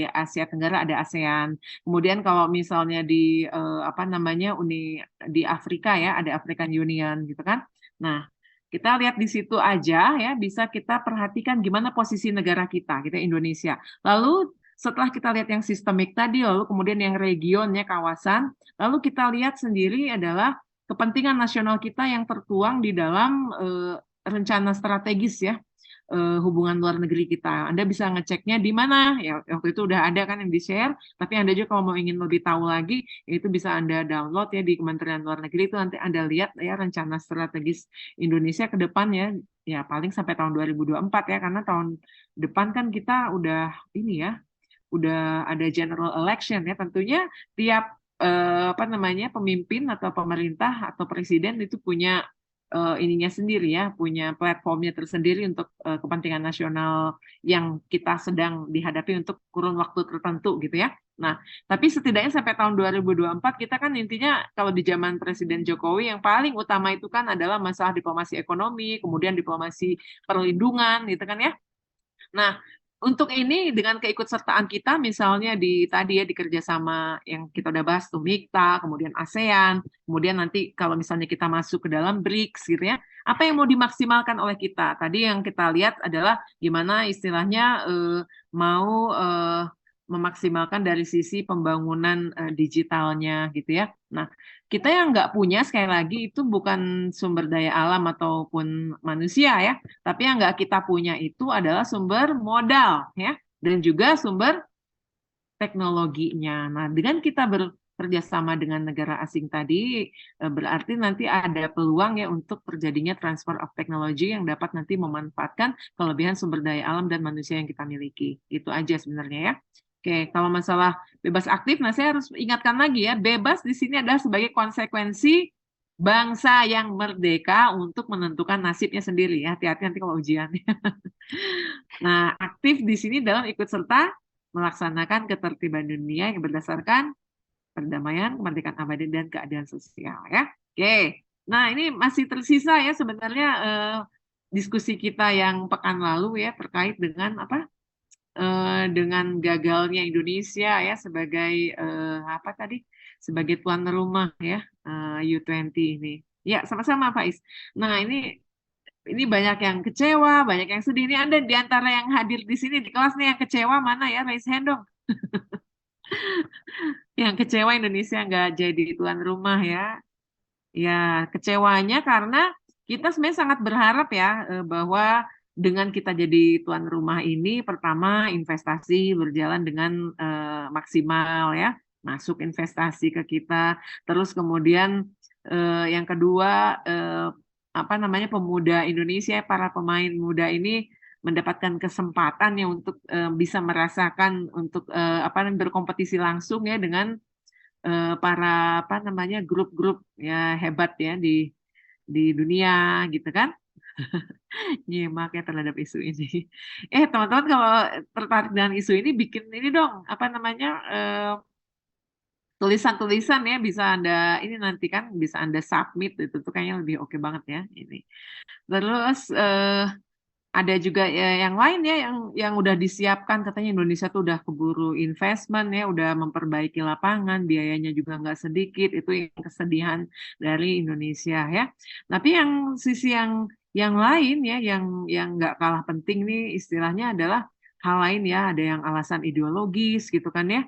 Asia Tenggara ada ASEAN. Kemudian kalau misalnya di apa namanya di Afrika ya ada African Union gitu kan. Nah, kita lihat di situ aja ya bisa kita perhatikan gimana posisi negara kita gitu Indonesia. Lalu setelah kita lihat yang sistemik tadi, lalu kemudian yang regionnya kawasan, lalu kita lihat sendiri adalah kepentingan nasional kita yang tertuang di dalam rencana strategis ya hubungan luar negeri kita. Anda bisa ngeceknya di mana ya waktu itu udah ada kan yang di-share, tapi Anda juga kalau mau ingin lebih tahu lagi itu bisa Anda download ya di Kementerian Luar Negeri itu nanti Anda lihat ya rencana strategis Indonesia ke depan ya paling sampai tahun 2024 ya karena tahun depan kan kita udah ini ya udah ada general election ya tentunya tiap apa namanya pemimpin atau pemerintah atau presiden itu punya ininya sendiri ya punya platformnya tersendiri untuk kepentingan nasional yang kita sedang dihadapi untuk kurun waktu tertentu gitu ya. Nah, tapi setidaknya sampai tahun 2024 kita kan intinya kalau di zaman Presiden Jokowi yang paling utama itu kan adalah masalah diplomasi ekonomi, kemudian diplomasi perlindungan gitu kan ya. Nah, untuk ini dengan keikutsertaan kita misalnya di tadi ya di kerjasama yang kita udah bahas tuh MIKTA, kemudian ASEAN, kemudian nanti kalau misalnya kita masuk ke dalam BRICS gitu ya, apa yang mau dimaksimalkan oleh kita? Tadi yang kita lihat adalah gimana istilahnya mau memaksimalkan dari sisi pembangunan digitalnya gitu ya. Nah, kita yang nggak punya sekali lagi itu bukan sumber daya alam ataupun manusia ya, tapi yang nggak kita punya itu adalah sumber modal ya, dan juga sumber teknologinya. Nah, dengan kita bekerjasama dengan negara asing tadi, berarti nanti ada peluang ya untuk terjadinya transfer of technology yang dapat nanti memanfaatkan kelebihan sumber daya alam dan manusia yang kita miliki. Itu aja sebenarnya ya. Oke, kalau masalah bebas aktif, nah saya harus ingatkan lagi ya, bebas di sini adalah sebagai konsekuensi bangsa yang merdeka untuk menentukan nasibnya sendiri ya. Hati-hati nanti kalau ujiannya. Nah, aktif di sini dalam ikut serta melaksanakan ketertiban dunia yang berdasarkan perdamaian, kemerdekaan abadi dan keadilan sosial ya. Oke. Nah, ini masih tersisa ya sebenarnya diskusi kita yang pekan lalu ya terkait dengan apa? Dengan gagalnya Indonesia ya sebagai apa tadi sebagai tuan rumah ya U20 ini. Ya, sama-sama Faiz. Nah, ini banyak yang kecewa, banyak yang sedih. Ini Anda di antara yang hadir di sini di kelas nih yang kecewa mana ya? Raise hand dong. Yang kecewa Indonesia nggak jadi tuan rumah ya. Ya, kecewanya karena kita sebenarnya sangat berharap ya bahwa dengan kita jadi tuan rumah ini, pertama investasi berjalan dengan maksimal ya, masuk investasi ke kita. Terus kemudian yang kedua apa namanya pemuda Indonesia, para pemain muda ini mendapatkan kesempatan ya untuk bisa merasakan untuk apa berkompetisi langsung ya dengan para apa namanya grup-grup ya hebat ya di di dunia gitu kan. Nyimak ya terhadap isu ini. Teman-teman kalau tertarik dengan isu ini bikin ini dong, apa namanya, tulisan-tulisan ya, bisa Anda ini nanti kan bisa Anda submit, itu tuh kayaknya lebih oke banget ya ini. Terus ada juga ya yang lain ya yang udah disiapkan, katanya Indonesia tuh udah keburu investment ya, udah memperbaiki lapangan, biayanya juga nggak sedikit, itu yang kesedihan dari Indonesia ya. Tapi yang sisi yang lain ya, yang nggak kalah penting nih istilahnya adalah hal lain ya, ada yang alasan ideologis gitu kan ya.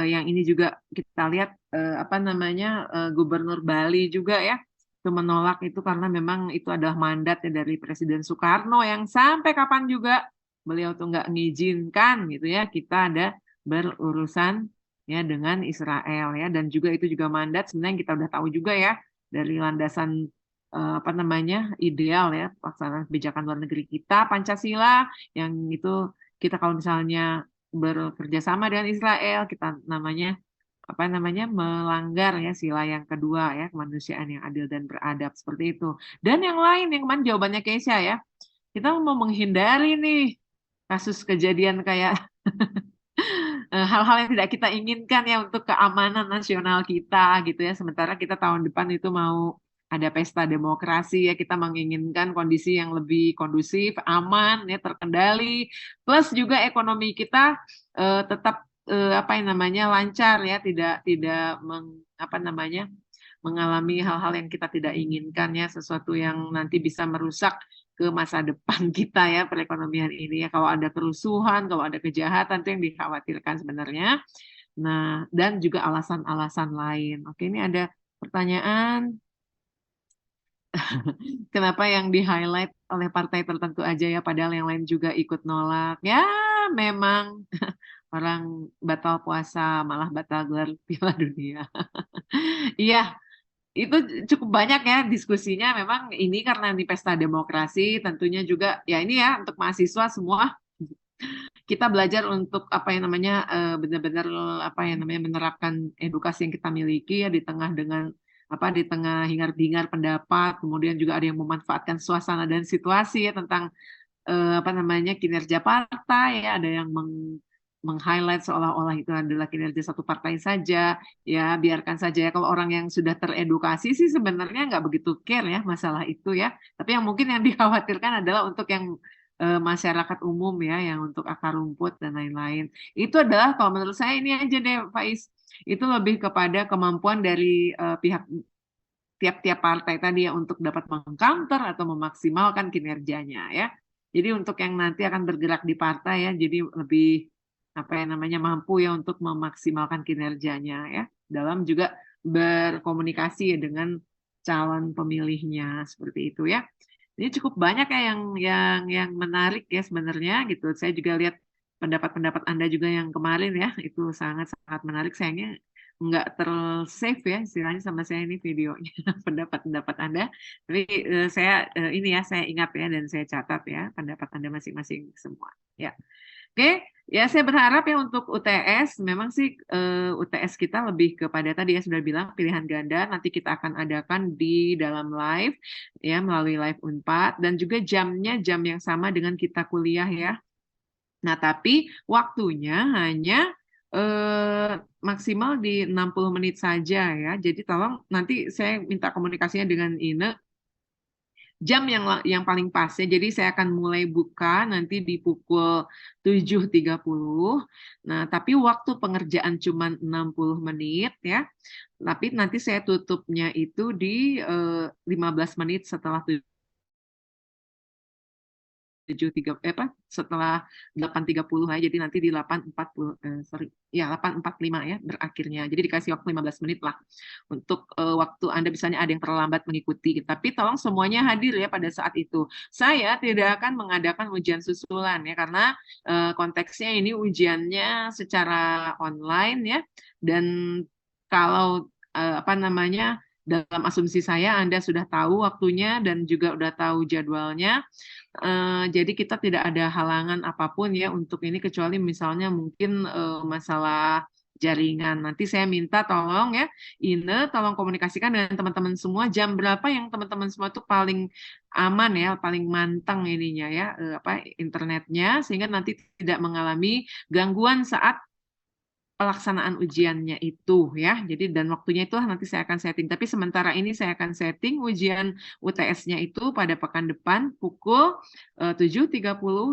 Yang ini juga kita lihat apa namanya, Gubernur Bali juga ya itu menolak itu karena memang itu adalah mandat dari Presiden Soekarno yang sampai kapan juga beliau tuh nggak mengizinkan gitu ya kita ada berurusan ya dengan Israel ya, dan juga itu juga mandat sebenarnya kita udah tahu juga ya dari landasan apa namanya ideal ya pelaksanaan kebijakan luar negeri kita Pancasila, yang itu kita kalau misalnya bekerja sama dengan Israel kita namanya apa namanya melanggar ya sila yang kedua ya, kemanusiaan yang adil dan beradab seperti itu. Dan yang lain yang mana jawabannya Keisha ya, kita mau menghindari nih kasus kejadian kayak hal-hal yang tidak kita inginkan ya untuk keamanan nasional kita gitu ya. Sementara kita tahun depan itu mau ada pesta demokrasi ya, kita menginginkan kondisi yang lebih kondusif, aman ya, terkendali, plus juga ekonomi kita tetap apa yang namanya lancar ya, tidak apa namanya mengalami hal-hal yang kita tidak inginkan ya, sesuatu yang nanti bisa merusak ke masa depan kita ya perekonomian ini ya, kalau ada kerusuhan, kalau ada kejahatan itu yang dikhawatirkan sebenarnya. Nah, dan juga alasan-alasan lain. Oke, ini ada pertanyaan. Kenapa yang di-highlight oleh partai tertentu aja ya, padahal yang lain juga ikut nolak? Ya, memang orang batal puasa malah batal gelar Piala Dunia. Iya, itu cukup banyak ya diskusinya. Memang ini karena di pesta demokrasi, tentunya juga ya ini ya untuk mahasiswa semua kita belajar untuk apa yang namanya benar-benar apa yang namanya menerapkan edukasi yang kita miliki ya di tengah dengan apa di tengah hingar-bingar pendapat, kemudian juga ada yang memanfaatkan suasana dan situasi ya tentang apa namanya kinerja partai ya, ada yang meng-highlight seolah-olah itu adalah kinerja satu partai saja, ya biarkan saja ya, kalau orang yang sudah teredukasi sih sebenarnya nggak begitu care ya masalah itu ya, tapi yang mungkin yang dikhawatirkan adalah untuk yang masyarakat umum ya, yang untuk akar rumput dan lain-lain. Itu adalah kalau menurut saya ini aja deh Faiz, itu lebih kepada kemampuan dari pihak tiap-tiap partai tadi ya untuk dapat mengcounter atau memaksimalkan kinerjanya ya. Jadi untuk yang nanti akan bergerak di partai ya, jadi lebih apa yang namanya mampu ya untuk memaksimalkan kinerjanya ya, dalam juga berkomunikasi ya dengan calon pemilihnya seperti itu ya. Ini cukup banyak ya yang menarik ya sebenarnya gitu. Saya juga lihat pendapat-pendapat Anda juga yang kemarin ya, itu sangat-sangat menarik. Sayangnya nggak ter-save ya istilahnya sama saya ini videonya pendapat-pendapat Anda. Tapi saya ini ya saya ingat ya dan saya catat ya pendapat Anda masing-masing semua. Ya. Oke, ya saya berharap ya untuk UTS memang sih UTS kita lebih kepada tadi ya sudah bilang pilihan ganda, nanti kita akan adakan di dalam live ya melalui live Unpad dan juga jamnya jam yang sama dengan kita kuliah ya. Nah, tapi waktunya hanya maksimal di 60 menit saja ya. Jadi tolong nanti saya minta komunikasinya dengan Ine jam yang paling pas ya. Jadi saya akan mulai buka nanti di pukul 7.30. Nah, tapi waktu pengerjaan cuma 60 menit ya. Tapi nanti saya tutupnya itu di 15 menit setelah setelah 8.30 ya, jadi nanti di 8.45 ya berakhirnya. Jadi dikasih waktu 15 menit lah untuk waktu Anda misalnya ada yang terlambat mengikuti. Tapi tolong semuanya hadir ya pada saat itu. Saya tidak akan mengadakan ujian susulan ya karena konteksnya ini ujiannya secara online ya, dan kalau apa namanya dalam asumsi saya Anda sudah tahu waktunya dan juga udah tahu jadwalnya. Jadi kita tidak ada halangan apapun ya untuk ini kecuali misalnya mungkin masalah jaringan. Nanti saya minta tolong ya, tolong komunikasikan dengan teman-teman semua jam berapa yang teman-teman semua tuh paling aman ya, paling manteng ininya ya, internetnya, sehingga nanti tidak mengalami gangguan saat pelaksanaan ujiannya itu ya. Jadi dan waktunya itu nanti saya akan setting. Tapi sementara ini saya akan setting ujian UTS-nya itu pada pekan depan pukul 7.30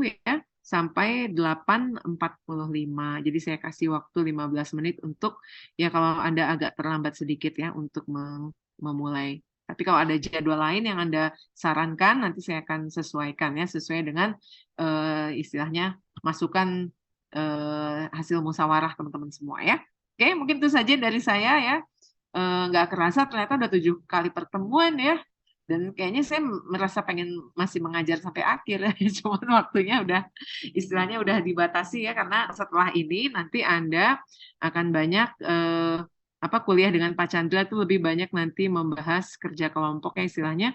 ya sampai 8.45. Jadi saya kasih waktu 15 menit untuk ya kalau Anda agak terlambat sedikit ya untuk memulai. Tapi kalau ada jadwal lain yang Anda sarankan nanti saya akan sesuaikan ya sesuai dengan istilahnya masukan hasil musyawarah teman-teman semua ya. Oke, mungkin itu saja dari saya ya. Nggak kerasa ternyata udah 7 kali pertemuan ya. Dan kayaknya saya merasa pengen masih mengajar sampai akhir ya. Cuma waktunya udah istilahnya udah dibatasi ya karena setelah ini nanti Anda akan banyak kuliah dengan Pak Chandra itu lebih banyak nanti membahas kerja kelompok ya istilahnya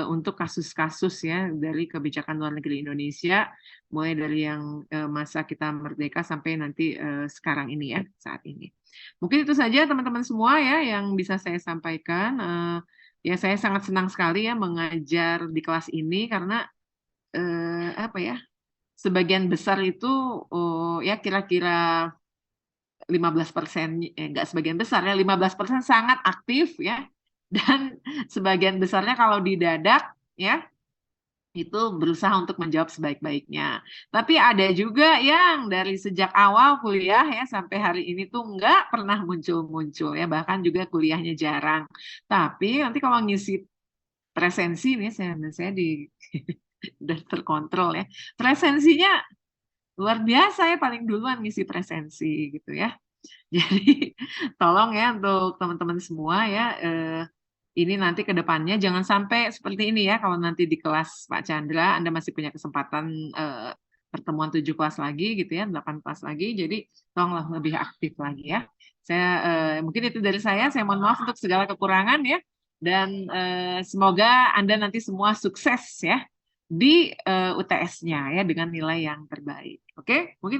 untuk kasus-kasus ya dari kebijakan luar negeri Indonesia mulai dari yang masa kita merdeka sampai nanti sekarang ini ya saat ini. Mungkin itu saja teman-teman semua ya yang bisa saya sampaikan. Ya saya sangat senang sekali ya mengajar di kelas ini karena sebagian besar itu ya kira-kira 15%, enggak sebagian besar ya, 15% sangat aktif ya, dan sebagian besarnya kalau didadak ya, itu berusaha untuk menjawab sebaik-baiknya. Tapi ada juga yang dari sejak awal kuliah ya sampai hari ini tuh nggak pernah muncul-muncul ya, bahkan juga kuliahnya jarang. Tapi nanti kalau ngisi presensi nih, saya di udah terkontrol ya, presensinya luar biasa ya, paling duluan ngisi presensi gitu ya. Jadi tolong ya untuk teman-teman semua ya, ini nanti ke depannya jangan sampai seperti ini ya, kalau nanti di kelas Pak Chandra Anda masih punya kesempatan pertemuan 7 kelas lagi gitu ya, 8 kelas lagi, jadi tolonglah lebih aktif lagi ya. Saya mungkin itu dari saya mohon maaf untuk segala kekurangan ya, dan semoga Anda nanti semua sukses ya di UTS-nya ya dengan nilai yang terbaik. Oke, mungkin